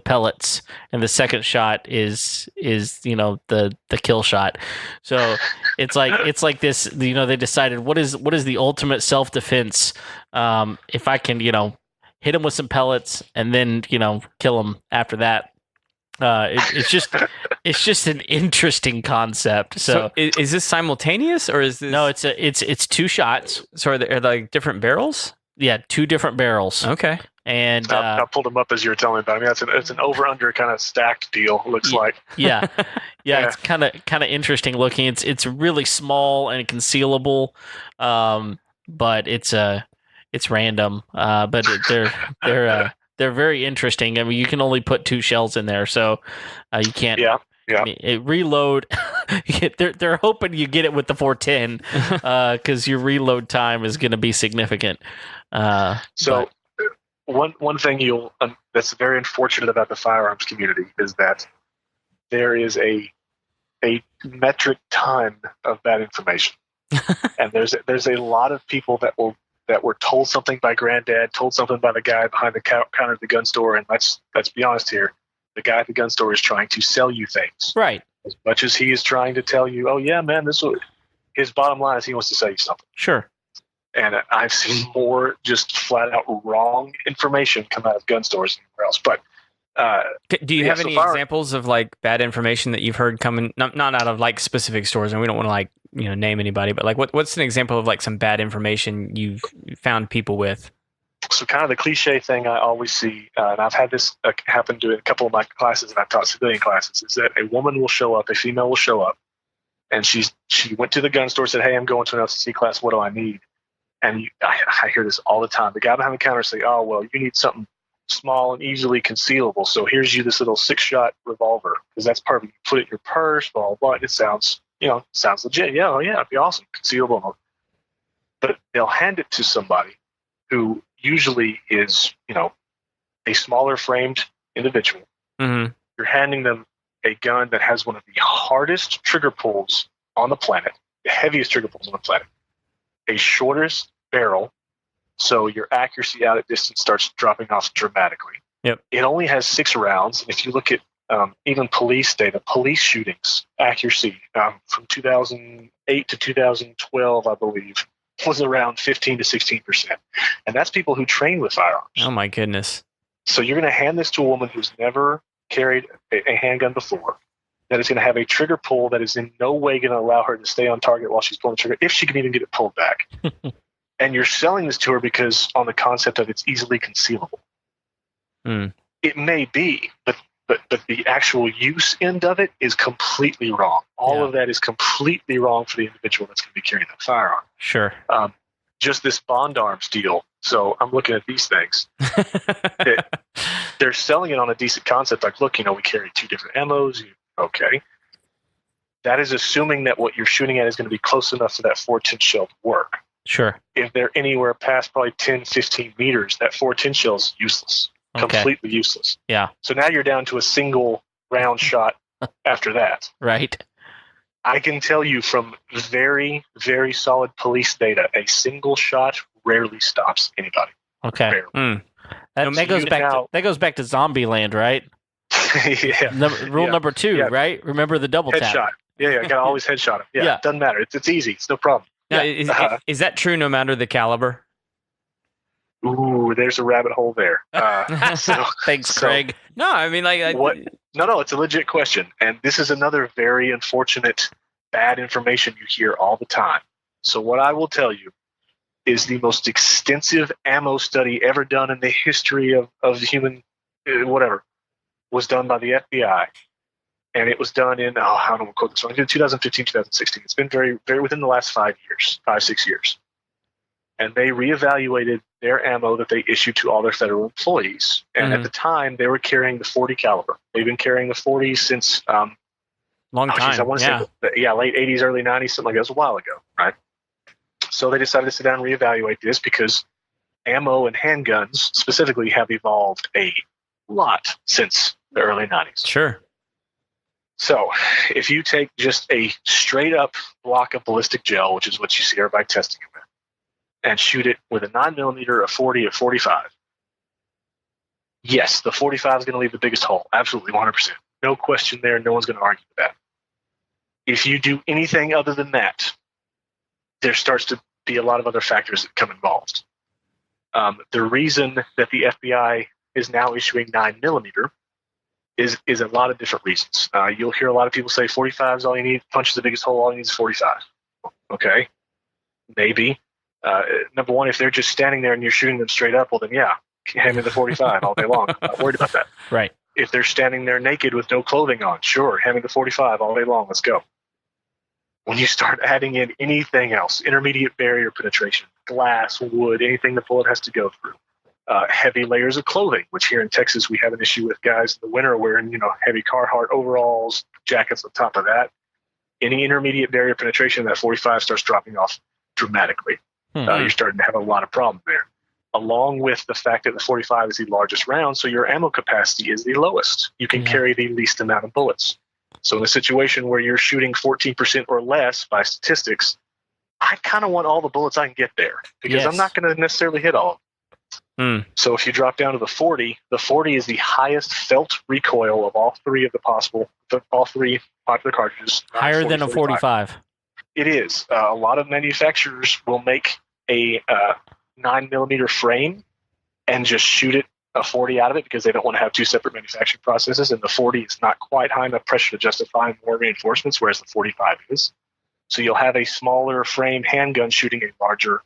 pellets, and the second shot is the kill shot. So it's like this. They decided what is the ultimate self defense. If I can hit them with some pellets and then kill them after that. It's just an interesting concept. So is this simultaneous or is this? No, it's 2 shots. So are they like different barrels? Yeah, 2 different barrels. Okay. And I pulled them up as you were telling me about. I mean, it's an over under kind of stacked deal. It looks like. Yeah. It's kind of interesting looking. It's really small and concealable, but it's random. But they're very interesting. I mean, you can only put 2 shells in there, so you can't. Yeah. I mean, reload. They're hoping you get it with the 410 because your reload time is going to be significant. One thing that's very unfortunate about the firearms community is that there is a metric ton of bad information, and there's a lot of people that were told something by granddad, told something by the guy behind the counter at the gun store, and let's be honest here, the guy at the gun store is trying to sell you things, right? As much as he is trying to tell you, oh yeah, man, his bottom line is he wants to sell you something. Sure. And I've seen more just flat out wrong information come out of gun stores than anywhere else. But do you have any examples of like bad information that you've heard coming, not out of like specific stores, and we don't want to like name anybody, but like what's an example of like some bad information you've found people with? So kind of the cliche thing I always see, and I've had this happen to a couple of my classes, and I've taught civilian classes, is that a woman will show up, a female will show up, and she went to the gun store, said, "Hey, I'm going to an LCC class. What do I need?" And I hear this all the time. The guy behind the counter say, "Oh, well, you need something small and easily concealable. So here's you this little 6-shot revolver because that's perfect. You put it in your purse, blah, blah, blah. And it sounds legit. Yeah, it'd be awesome. Concealable." But they'll hand it to somebody who usually is, a smaller framed individual. Mm-hmm. You're handing them a gun that has one of the hardest trigger pulls on the planet, the heaviest trigger pulls on the planet, a shortest barrel, so your accuracy out at distance starts dropping off dramatically. Yep. It only has 6 rounds, and if you look at even police data, police shootings accuracy from 2008 to 2012, I believe, was around 15 to 16%, and that's people who train with firearms. Oh my goodness! So you're going to hand this to a woman who's never carried a handgun before, that is going to have a trigger pull that is in no way going to allow her to stay on target while she's pulling the trigger, if she can even get it pulled back. And you're selling this to her because on the concept of it's easily concealable. Mm. It may be, but the actual use end of it is completely wrong. All of that is completely wrong for the individual that's going to be carrying that firearm. Sure. Just this Bond Arms deal. So I'm looking at these things. They're selling it on a decent concept. Like, look, we carry 2 different ammos. Okay. that is assuming that what you're shooting at is going to be close enough for that 410 shell to work. Sure. If they're anywhere past probably 10, 15 meters, that 410 shell is useless, completely useless. Yeah. So now you're down to a single round shot after that. Right. I can tell you from very, very solid police data, a single shot rarely stops anybody. Okay. Rarely. That goes back to Zombie Land, right? Yeah. Rule number 2, Yeah. right? Remember the double Headshot. tap. Yeah, gotta always headshot him. Yeah, Yeah. doesn't matter. It's easy. It's no problem. Now, Yeah. is that true no matter the caliber? Ooh, there's a rabbit hole there. Thanks, Craig. No, I mean, like, What? No, it's a legit question. And this is another very unfortunate, bad information you hear all the time. So what I will tell you is the most extensive ammo study ever done in the history of human, whatever, was done by the FBI. And it was done in, I don't want to quote this one, 2015, 2016. It's been very, very within the last 5 years, 6 years. And they reevaluated their ammo that they issued to all their federal employees. And at the time, they were carrying the .40 caliber. They've been carrying the .40 since long time. I want to say, late 80s, early 90s, something like that. It was a while ago, right? So they decided to sit down and reevaluate this because ammo and handguns specifically have evolved a lot since the early 90s. Sure. So if you take just a straight up block of ballistic gel, which is what you see everybody testing it with, and shoot it with a 9mm, a 40, a 45, yes, the 45 is going to leave the biggest hole. Absolutely, 100%. No question there. No one's going to argue with that. If you do anything other than that, there starts to be a lot of other factors that come involved. The reason that the FBI is now issuing 9mm is a lot of different reasons. You'll hear a lot of people say 45 is all you need, punch is the biggest hole, all you need is 45. Okay, maybe. Number one, if they're just standing there and you're shooting them straight up, well then yeah, hand me the 45 all day long. I'm not worried about that. Right. If they're standing there naked with no clothing on, sure, hand me the 45 all day long, let's go. When you start adding in anything else, intermediate barrier penetration, glass, wood, anything the bullet has to go through, heavy layers of clothing, which here in Texas we have an issue with guys in the winter wearing, heavy Carhartt overalls, jackets on top of that. Any intermediate barrier penetration, that 45 starts dropping off dramatically. You're starting to have a lot of problems there. Along with the fact that the 45 is the largest round, so your ammo capacity is the lowest. You can carry the least amount of bullets. So in a situation where you're shooting 14% or less by statistics, I kind of want all the bullets I can get there because I'm not going to necessarily hit all of them. So if you drop down to the 40 is the highest felt recoil of all three popular cartridges. Higher than a 45. It is. A lot of manufacturers will make a 9mm frame and just shoot it a 40 out of it because they don't want to have two separate manufacturing processes, and the 40 is not quite high enough pressure to justify more reinforcements, whereas the 45 is. So you'll have a smaller frame handgun shooting a larger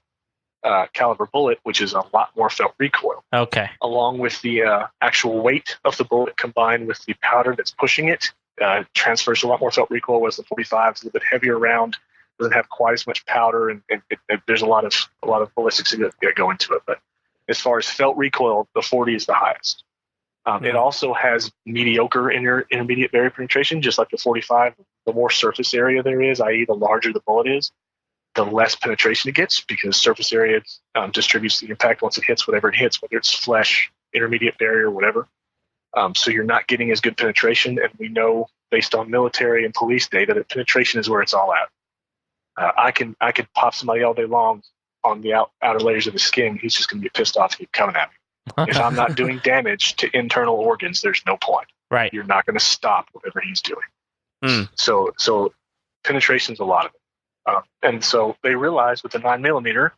caliber bullet, which is a lot more felt recoil. Okay. Along with the actual weight of the bullet combined with the powder that's pushing it, transfers a lot more felt recoil, whereas the 45 is a little bit heavier round, doesn't have quite as much powder, and there's a lot of ballistics that go into it. But as far as felt recoil, the 40 is the highest. It also has mediocre intermediate barrier penetration, just like the 45. The more surface area there is, i.e. the larger the bullet is, the less penetration it gets because surface area distributes the impact once it hits whatever it hits, whether it's flesh, intermediate barrier, whatever. So you're not getting as good penetration, and we know based on military and police data that penetration is where it's all at. I could pop somebody all day long on the outer layers of the skin. He's just going to get pissed off and keep coming at me. If I'm not doing damage to internal organs, there's no point. Right. You're not going to stop whatever he's doing. So penetration's a lot of it. And so they realized with the 9mm,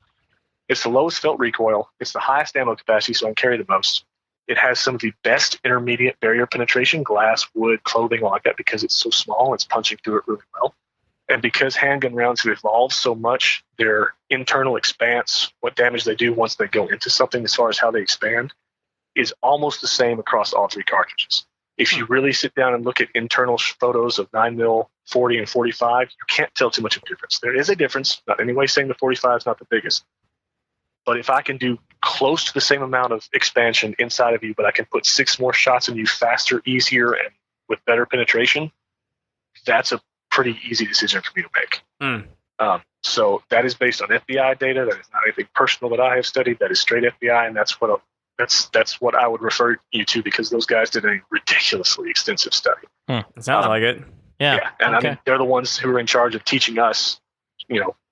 it's the lowest felt recoil, it's the highest ammo capacity, so I can carry the most. It has some of the best intermediate barrier penetration, glass, wood, clothing, all like that, because it's so small, it's punching through it really well. And because handgun rounds have evolved so much, their internal expanse, what damage they do once they go into something as far as how they expand, is almost the same across all three cartridges. If you really sit down and look at internal photos of 9mm, 40, and 45, you can't tell too much of a difference. There is a difference, not in any way saying the 45 is not the biggest. But if I can do close to the same amount of expansion inside of you, but I can put 6 more shots in you faster, easier, and with better penetration, that's a pretty easy decision for me to make. Mm. So that is based on FBI data. That is not anything personal that I have studied. That is straight FBI, and that's what I would refer you to, because those guys did a ridiculously extensive study. It sounds like it. Yeah. And Okay. I mean, they're the ones who are in charge of teaching us,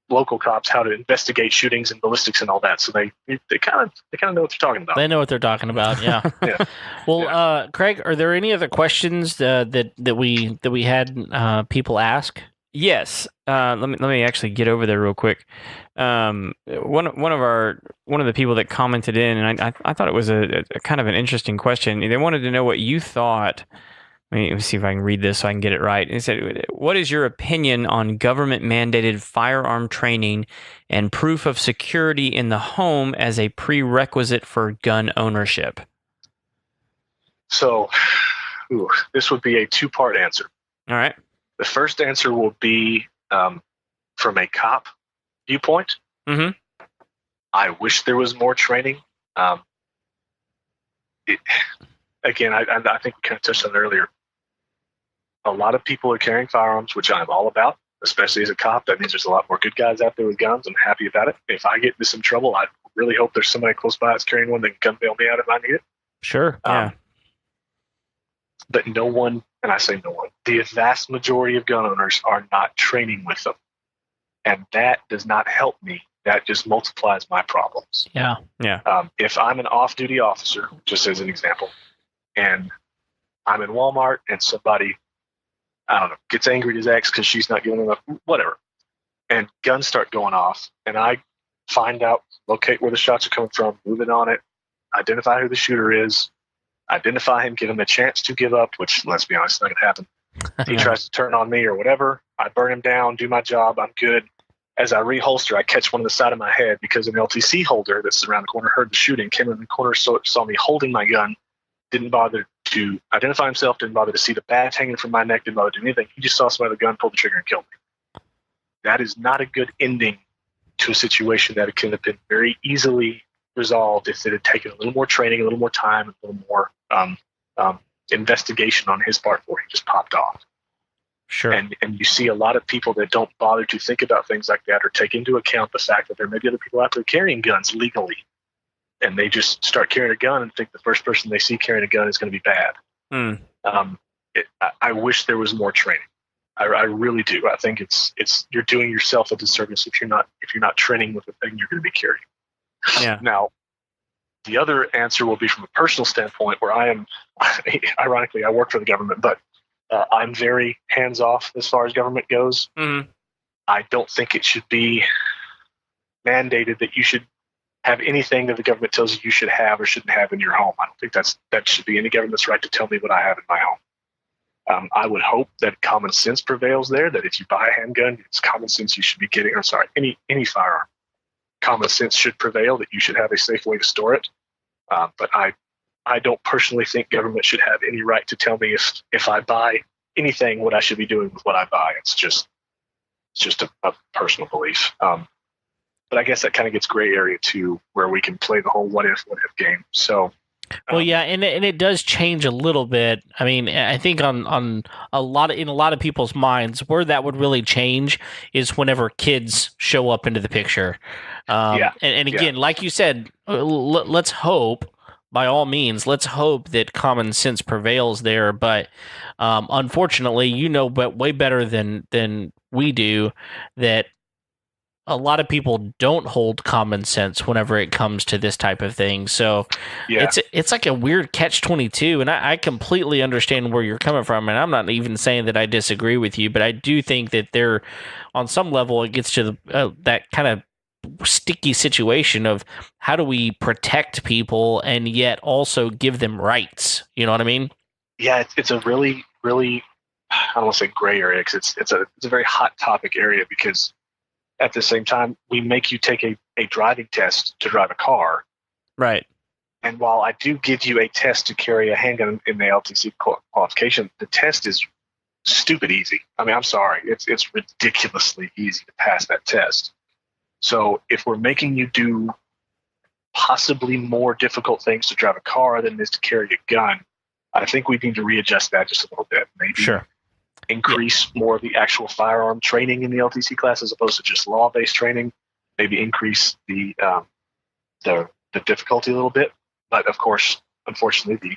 local cops, how to investigate shootings and ballistics and all that. So they kind of know what they're talking about. They know what they're talking about. Yeah. Yeah. Well, Craig, are there any other questions that we had people ask? Yes. Let me actually get over there real quick. One of the people that commented in, and I thought it was a kind of an interesting question. They wanted to know what you thought. Let me see if I can read this so I can get it right. It said, "What is your opinion on government-mandated firearm training and proof of security in the home as a prerequisite for gun ownership?" So, this would be a two-part answer. All right. The first answer will be from a cop viewpoint. Mm-hmm. I wish there was more training. Again, I think we kind of touched on it earlier. A lot of people are carrying firearms, which I'm all about, especially as a cop. That means there's a lot more good guys out there with guns. I'm happy about it. If I get into some trouble, I really hope there's somebody close by that's carrying one that can come bail me out if I need it. Sure. Yeah. But no one, and I say no one, the vast majority of gun owners are not training with them. And that does not help me. That just multiplies my problems. Yeah. If I'm an off-duty officer, just as an example, and I'm in Walmart and somebody, I don't know, gets angry at his ex because she's not giving him whatever, and guns start going off, and I find out, locate where the shots are coming from, move in on it, identify who the shooter is, identify him, give him a chance to give up, which, let's be honest, is not going to happen. He tries to turn on me or whatever. I burn him down, do my job, I'm good. As I reholster, I catch one on the side of my head because an LTC holder that's around the corner heard the shooting, came in the corner, saw me holding my gun, didn't bother to identify himself, didn't bother to see the badge hanging from my neck, didn't bother to do anything. He just saw somebody with a gun, pulled the trigger, and killed me. That is not a good ending to a situation that could have been very easily resolved if it had taken a little more training, a little more time, a little more investigation on his part before he just popped off. Sure. And you see a lot of people that don't bother to think about things like that or take into account the fact that there may be other people out there carrying guns legally. And they just start carrying a gun and think the first person they see carrying a gun is going to be bad. I wish there was more training. I really do. I think it's you're doing yourself a disservice if you're not training with the thing you're going to be carrying. Yeah. Now, the other answer will be from a personal standpoint, where I am. Ironically, I work for the government, but I'm very hands off as far as government goes. Mm-hmm. I don't think it should be mandated that you should have anything that the government tells you should have or shouldn't have in your home. I don't think that should be any government's right to tell me what I have in my home. I would hope that common sense prevails there, that if you buy a handgun, it's common sense you should be getting, any firearm. Common sense should prevail that you should have a safe way to store it. But I don't personally think government should have any right to tell me if I buy anything what I should be doing with what I buy. It's just a personal belief. But I guess that kind of gets gray area too, where we can play the whole what if game. So, well, yeah, and it does change a little bit. I mean, I think in a lot of people's minds, where that would really change is whenever kids show up into the picture. And again, like you said, let's hope. By all means, let's hope that common sense prevails there. But unfortunately, but way better than we do that a lot of people don't hold common sense whenever it comes to this type of thing. So it's like a weird catch-22, and I completely understand where you're coming from, and I'm not even saying that I disagree with you, but I do think that there, on some level, it gets to that kind of sticky situation of how do we protect people and yet also give them rights? You know what I mean? Yeah, it's a really, really, I don't want to say gray area, because it's a very hot topic area, because at the same time, we make you take a driving test to drive a car. Right. And while I do give you a test to carry a handgun in the LTC qualification, the test is stupid easy. I mean, I'm sorry. It's ridiculously easy to pass that test. So if we're making you do possibly more difficult things to drive a car than it is to carry a gun, I think we need to readjust that just a little bit. Maybe. Sure. increase more of the actual firearm training in the LTC class as opposed to just law-based training. Maybe increase the difficulty a little bit. But of course, unfortunately, the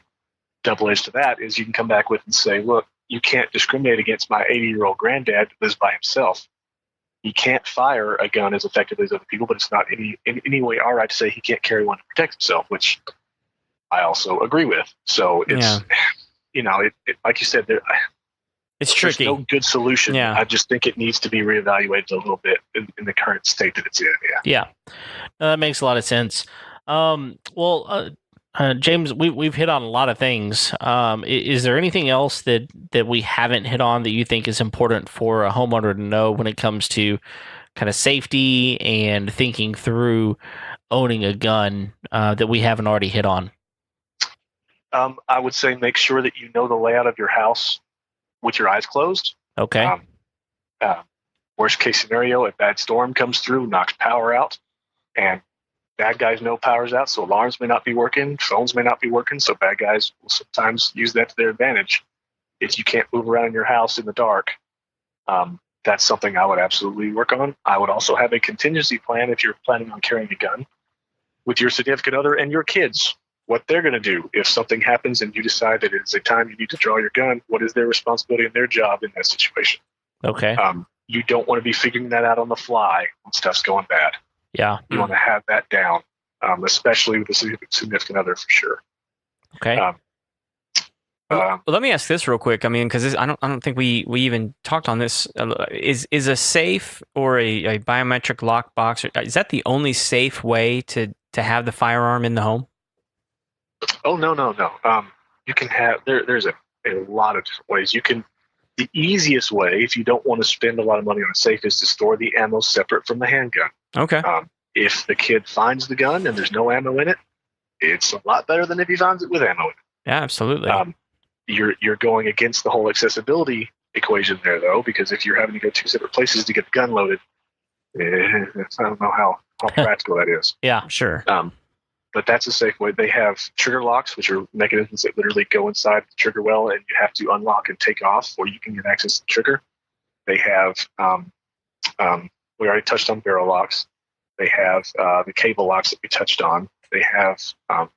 double edge to that is you can come back with and say, look, you can't discriminate against my 80-year-old granddad who lives by himself. He can't fire a gun as effectively as other people, but it's not in any way all right to say he can't carry one to protect himself, which I also agree with. So it's, like you said, it's tricky. There's no good solution. Yeah. I just think it needs to be reevaluated a little bit in the current state that it's in. Yeah. That makes a lot of sense. James, we've hit on a lot of things. Is there anything else that we haven't hit on that you think is important for a homeowner to know when it comes to kind of safety and thinking through owning a gun that we haven't already hit on? I would say make sure that you know the layout of your house with your eyes closed. Okay. Worst case scenario, a bad storm comes through, knocks power out, and bad guys know power's out, so alarms may not be working, phones may not be working, so bad guys will sometimes use that to their advantage. If you can't move around in your house in the dark, that's something I would absolutely work on. I would also have a contingency plan if you're planning on carrying a gun with your significant other and your kids. What they're going to do if something happens and you decide that it's a time you need to draw your gun, what is their responsibility and their job in that situation? Okay. You don't want to be figuring that out on the fly when stuff's going bad. Yeah. You want to have that down, especially with a significant other for sure. Okay. Well, let me ask this real quick. I mean, because I don't think we even talked on this. Is a safe or a biometric lockbox, is that the only safe way to have the firearm in the home? Oh, no. You can have there's a lot of different ways. The easiest way, if you don't want to spend a lot of money on a safe, is to store the ammo separate from the handgun. Okay. If the kid finds the gun and there's no ammo in it, it's a lot better than if he finds it with ammo in it. Yeah, absolutely. You're going against the whole accessibility equation there, though, because if you're having to go two separate places to get the gun loaded, I don't know how practical that is. Yeah, sure. But that's a safe way. They have trigger locks, which are mechanisms that literally go inside the trigger well, and you have to unlock and take off, or you can get access to the trigger. They have, we already touched on barrel locks. They have the cable locks that we touched on. They have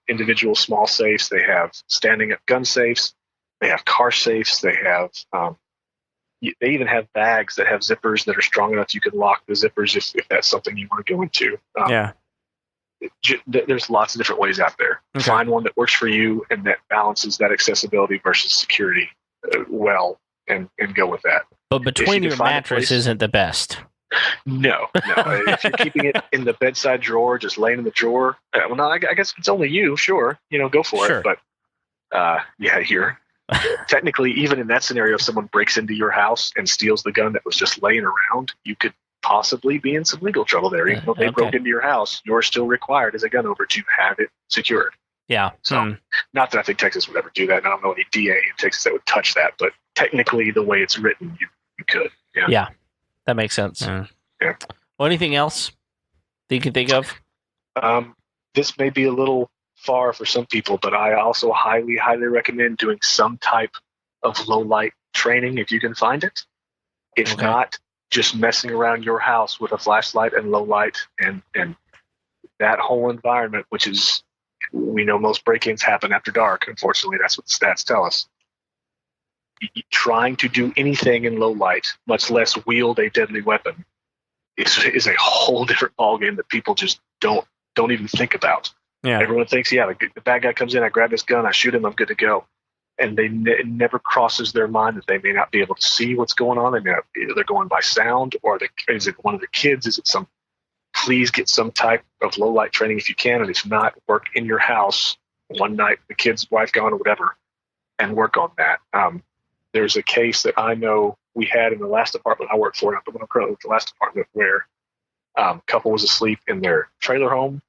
individual small safes. They have standing up gun safes. They have car safes. They have, they even have bags that have zippers that are strong enough you can lock the zippers if that's something you want to go into. Yeah. There's lots of different ways out there. Okay. Find one that works for you and that balances that accessibility versus security well, and go with that. But between your mattress isn't the best. No. If you're keeping it in the bedside drawer, just laying in the drawer, I guess if it's only you, sure, go for it. But you're technically, even in that scenario, if someone breaks into your house and steals the gun that was just laying around, you could possibly be in some legal trouble there. Even though they broke into your house, you're still required as a gun owner to have it secured. Yeah. So, not that I think Texas would ever do that, and I don't know any DA in Texas that would touch that, but technically, the way it's written, you could. Yeah. That makes sense. Yeah. Well, anything else that you can think of? This may be a little far for some people, but I also highly, highly recommend doing some type of low light training if you can find it. If not, just messing around your house with a flashlight and low light and that whole environment, which is, we know most break-ins happen after dark. Unfortunately, that's what the stats tell us. Trying to do anything in low light, much less wield a deadly weapon, is a whole different ballgame that people just don't even think about. Yeah. Everyone thinks, the bad guy comes in, I grab his gun, I shoot him, I'm good to go. And it never crosses their mind that they may not be able to see what's going on. They're going by sound, or is it one of the kids? Is it some? Please get some type of low light training if you can, and if not, work in your house one night, the kid's wife gone or whatever, and work on that. There's a case that I know we had in the last apartment I worked for, not the one I'm currently with, the last apartment, where a couple was asleep in their trailer home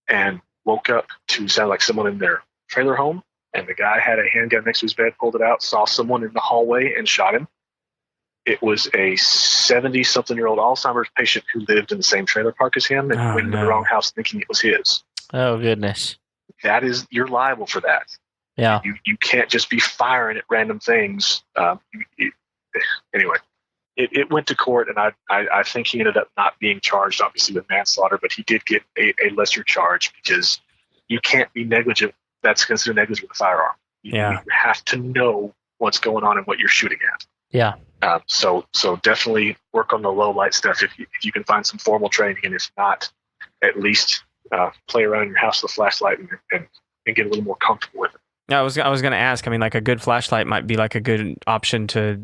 and woke up to sound like someone in their trailer home. And the guy had a handgun next to his bed, pulled it out, saw someone in the hallway, and shot him. It was a 70-something-year-old Alzheimer's patient who lived in the same trailer park as him and went into the wrong house thinking it was his. Oh, goodness. You're liable for that. Yeah. You can't just be firing at random things. anyway, it went to court, and I think he ended up not being charged, obviously, with manslaughter, but he did get a lesser charge because you can't be negligent. That's considered negligent with a firearm. You have to know what's going on and what you're shooting at. Yeah. So definitely work on the low light stuff if you can find some formal training, and if not, at least play around in your house with a flashlight and get a little more comfortable with it. Yeah, I was going to ask. I mean, like a good flashlight might be like a good option to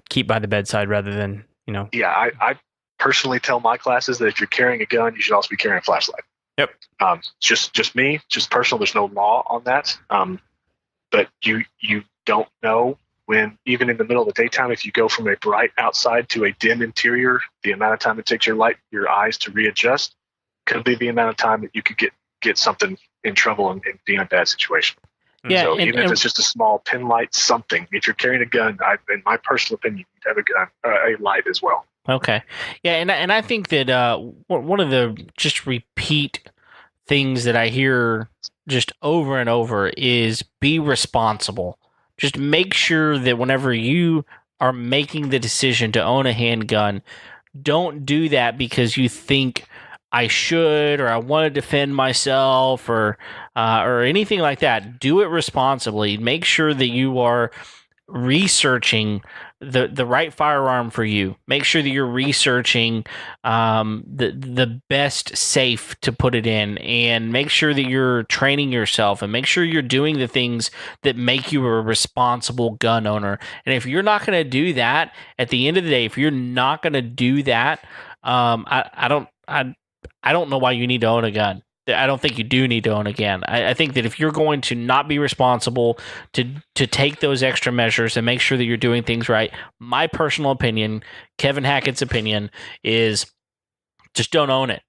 keep by the bedside rather than Yeah, I personally tell my classes that if you're carrying a gun, you should also be carrying a flashlight. Yep. Just me, just personal. There's no law on that. But you don't know when, even in the middle of the daytime, if you go from a bright outside to a dim interior, the amount of time it takes your eyes to readjust could be the amount of time that you could get something in trouble and be in a bad situation. Yeah, so even if it's just a small pin light, something. If you're carrying a gun, in my personal opinion, you have a gun, a light as well. Okay. Yeah, and I think that one of the just repeat things that I hear just over and over is be responsible. Just make sure that whenever you are making the decision to own a handgun, don't do that because you think I should or I want to defend myself or anything like that. Do it responsibly. Make sure that you are researching the right firearm for you. Make sure that you're researching the best safe to put it in, and make sure that you're training yourself, and make sure you're doing the things that make you a responsible gun owner. And if you're not going to do that, at the end of the day, if you're not going to do that, I don't know why you need to own a gun. I don't think you do need to own a gun. I think that if you're going to not be responsible to take those extra measures and make sure that you're doing things right, my personal opinion, Kevin Hackett's opinion, is just don't own it.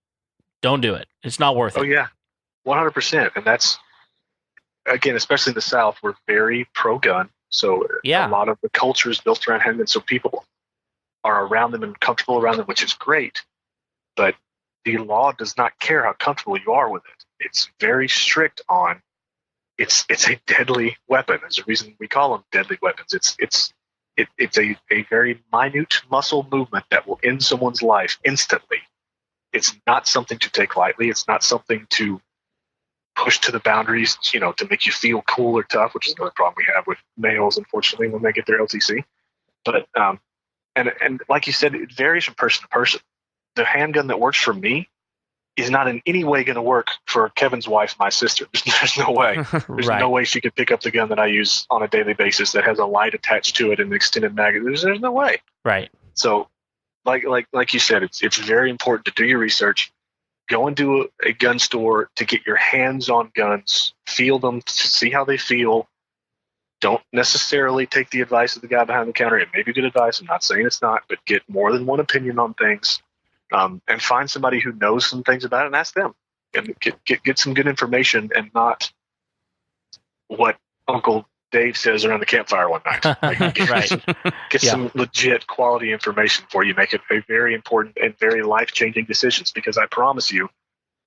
Don't do it. It's not worth it. Oh, yeah, 100%. And that's, again, especially in the South, we're very pro-gun. So a lot of the culture is built around handguns, so people are around them and comfortable around them, which is great. But the law does not care how comfortable you are with it. It's very strict on it's a deadly weapon. There's a reason we call them deadly weapons. It's a very minute muscle movement that will end someone's life instantly. It's not something to take lightly. It's not something to push to the boundaries, to make you feel cool or tough, which is another problem we have with males, unfortunately, when they get their LTC. But and like you said, it varies from person to person. The handgun that works for me is not in any way going to work for Kevin's wife, my sister. There's no way. There's no way she could pick up the gun that I use on a daily basis that has a light attached to it and an extended magazine. There's no way. Right. So, like you said, it's very important to do your research. Go into a gun store to get your hands on guns, feel them, to see how they feel. Don't necessarily take the advice of the guy behind the counter. It may be good advice. I'm not saying it's not, but get more than one opinion on things. And find somebody who knows some things about it and ask them, and get some good information, and not what Uncle Dave says around the campfire one night. Get some legit quality information for you. Make it a very important and very life-changing decisions, because I promise you,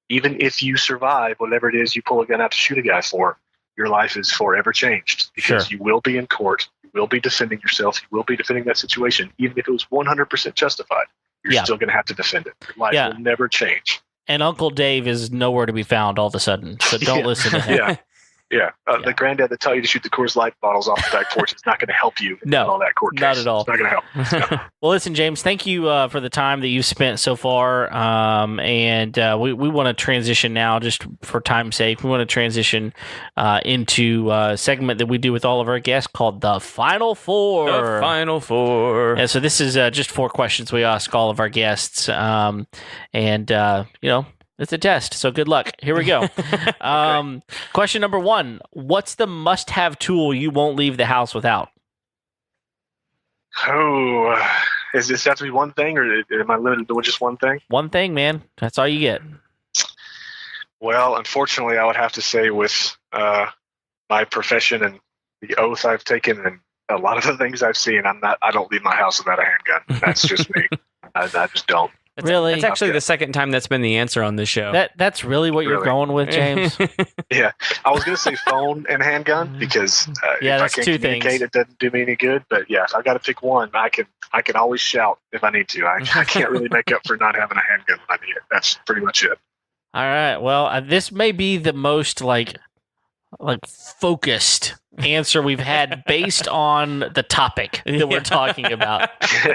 even if you survive whatever it is you pull a gun out to shoot a guy for, your life is forever changed, because you will be in court, you will be defending yourself, you will be defending that situation, even if it was 100% justified. You're still going to have to defend it. Your life will never change. And Uncle Dave is nowhere to be found all of a sudden, so don't listen to him. The granddad that taught you to shoot the Coors Light bottles off the back porch is not going to help you in all that court case. Not at all. It's not going to help. No. Well, listen, James, thank you for the time that you've spent so far. And we want to transition now, just for time's sake. We want to transition into a segment that we do with all of our guests called The Final Four. The Final Four. And so this is just 4 questions we ask all of our guests. It's a test, so good luck. Here we go. Question number 1. What's the must-have tool you won't leave the house without? Oh, is this have to be one thing, or am I limited to just one thing? One thing, man. That's all you get. Well, unfortunately, I would have to say with my profession and the oath I've taken and a lot of the things I've seen, I don't leave my house without a handgun. That's just me. I just don't. Really? That's actually the second time that's been the answer on this show. That's really what you're Really? going with, James? Yeah, I was gonna say phone and handgun because Yeah, if I that's can't two communicate, things. it doesn't do me any good. But yeah, if I got to pick one, I can always shout if I need to. I can't really make up for not having a handgun when I need it. That's pretty much it. All right. Well, this may be the most like focused answer we've had based on the topic that we're talking about.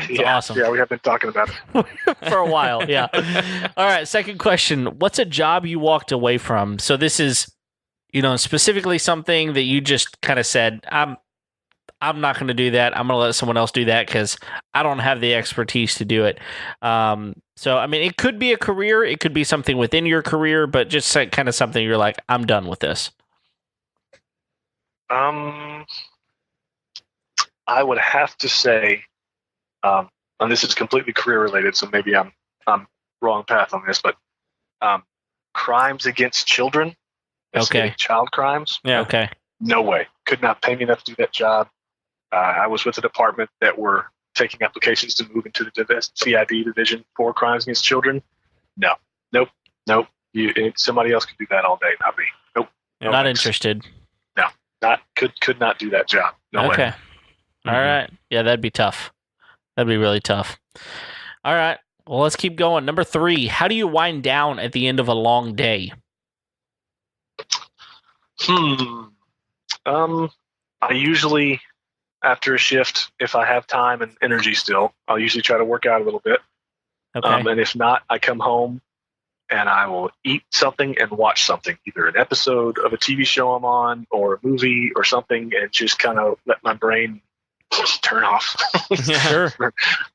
Yeah, awesome. Yeah, we have been talking about it. For a while. Yeah. All right. Second question. What's a job you walked away from? So this is, specifically something that you just kind of said, I'm not going to do that. I'm going to let someone else do that because I don't have the expertise to do it. So, I mean, it could be a career. It could be something within your career, but just kind of something you're like, I'm done with this. I would have to say, and this is completely career related, so maybe I'm wrong path on this, but crimes against children, Okay. child crimes, Yeah. Okay. no way. Could not pay me enough to do that job. I was with a department that were taking applications to move into the CID division for crimes against children. No, nope. Somebody else could do that all day, not me. Nope. Yeah. Not thanks. interested. Could not do that job. No way. Okay. All right. Yeah, that'd be tough. That'd be really tough. All right. Well, let's keep going. Number 3, how do you wind down at the end of a long day? I usually, after a shift, if I have time and energy still, I'll usually try to work out a little bit. Okay. And if not, I come home and I will eat something and watch something, either an episode of a TV show I'm on or a movie or something, and just kind of let my brain turn off Sure.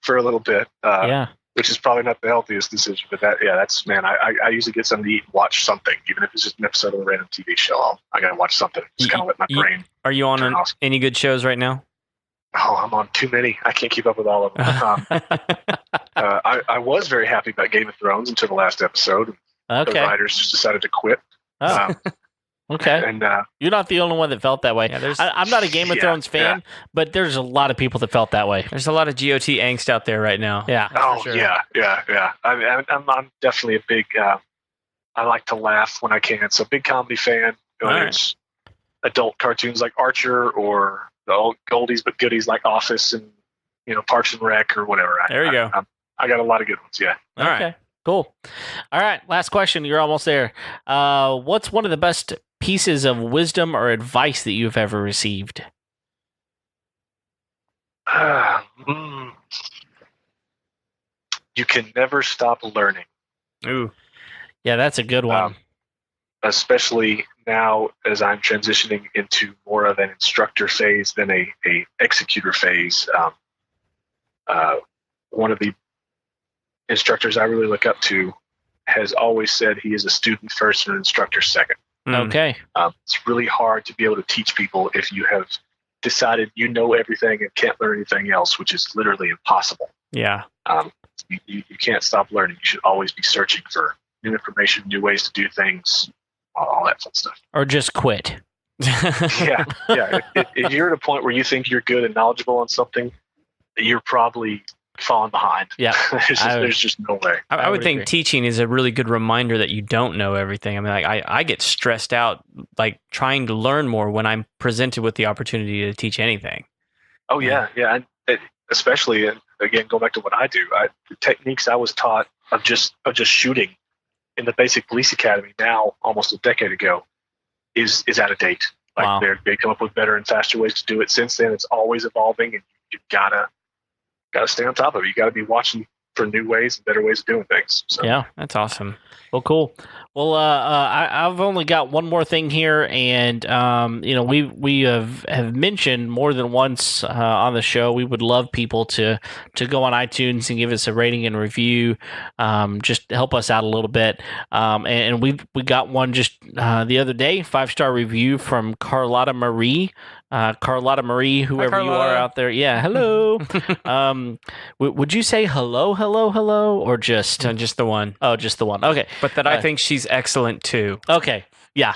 for a little bit. Yeah. Which is probably not the healthiest decision, but I usually get something to eat and watch something, even if it's just an episode of a random TV show. I gotta watch something. Just kind of let my brain. Are you on turn off. any good shows right now? Oh, I'm on too many. I can't keep up with all of them. I was very happy about Game of Thrones until the last episode. The Okay. writers just decided to quit. Oh, okay. And You're not the only one that felt that way. Yeah, there's- I'm not a Game of Yeah, Thrones fan, but there's a lot of people that felt that way. There's a lot of GOT angst out there right now. Yeah. oh sure. yeah. I'm definitely a big. I like to laugh when I can. So big comedy fan. Whether All right. it's adult cartoons like Archer or the old goldies but goodies like Office and Parks and Rec or whatever. There you go. I got a lot of good ones. Yeah. All right. Okay. Cool. All right. Last question. You're almost there. What's one of the best pieces of wisdom or advice that you've ever received? You can never stop learning, Ooh. Yeah, that's a good one. especially now as I'm transitioning into more of an instructor phase than a executor phase. One of the instructors I really look up to has always said he is a student first and an instructor second. Okay. It's really hard to be able to teach people if you have decided you know everything and can't learn anything else, which is literally impossible. Yeah. You can't stop learning. You should always be searching for new information, new ways to do things, all that fun stuff. Or just quit. Yeah. If you're at a point where you think you're good and knowledgeable on something, you're probably falling behind. Yeah. There's just no way. I would would think agree. teaching is a really good reminder that you don't know everything. I mean, like I get stressed out like trying to learn more when I'm presented with the opportunity to teach anything. Oh yeah. And especially, and again, go back to what I do. The techniques I was taught of just shooting in the basic police academy now, almost a decade ago, is out of date. Like Wow. they come up with better and faster ways to do it. Since then, it's always evolving, and you've gotta stay on top of it. You gotta be watching for new ways and better ways of doing things. So. Yeah. That's awesome. Well, cool. Well, I've only got one more thing here, and we have mentioned more than once on the show. We would love people to go on iTunes and give us a rating and review, just to help us out a little bit. And we got one just the other day, 5-star review from Carlotta Marie. Carlotta Marie, whoever you are Carlotta. out there, yeah, hello. Would you say hello, or just? Just the one. Oh, just the one. Okay. But that I think she's excellent too. Okay. Yeah.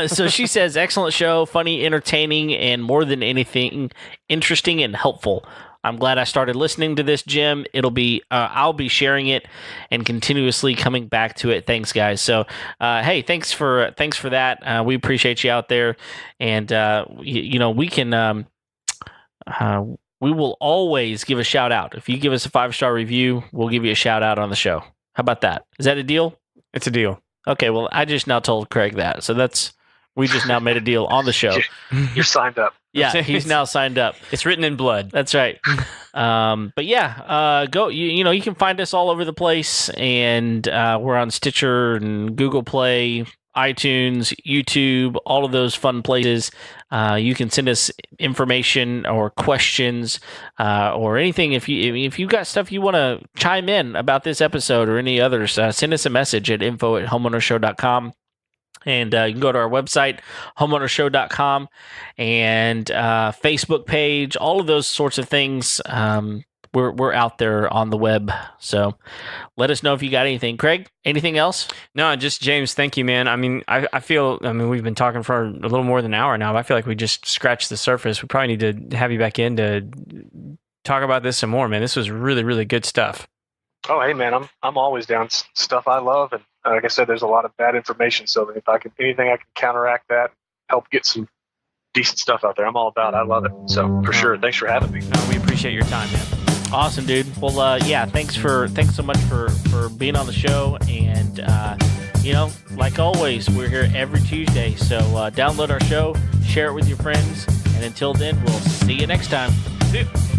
So she says, excellent show, funny, entertaining, and more than anything, interesting and helpful. I'm glad I started listening to this, Jim. It'll be I'll be sharing it and continuously coming back to it. Thanks, guys. So, hey, thanks for that. We appreciate you out there, and we can we will always give a shout out. If you give us a 5-star review, we'll give you a shout out on the show. How about that? Is that a deal? It's a deal. Okay. Well, I just now told Craig that, so we just now made a deal on the show. You're signed up. Yeah, he's now signed up. It's written in blood. That's right. But yeah, go. You can find us all over the place, and we're on Stitcher and Google Play, iTunes, YouTube, all of those fun places. You can send us information or questions or anything. If you got stuff you want to chime in about this episode or any others, send us a message at info@homeownershow.com. And you can go to our website, homeownershow.com, and Facebook page, all of those sorts of things. We're out there on the web. So let us know if you got anything. Craig, anything else? No, just James, thank you, man. I mean, I feel, we've been talking for a little more than an hour now. I feel like we just scratched the surface. We probably need to have you back in to talk about this some more, man. This was really, really good stuff. Oh, hey, man, I'm always down. Stuff I love, and like I said, there's a lot of bad information. So if anything I can counteract that, help get some decent stuff out there, I'm all about it. I love it. So for sure, thanks for having me. No, we appreciate your time, man. Awesome, dude. Well, yeah, thanks so much for being on the show. And like always, we're here every Tuesday. So download our show, share it with your friends, and until then, we'll see you next time. See you.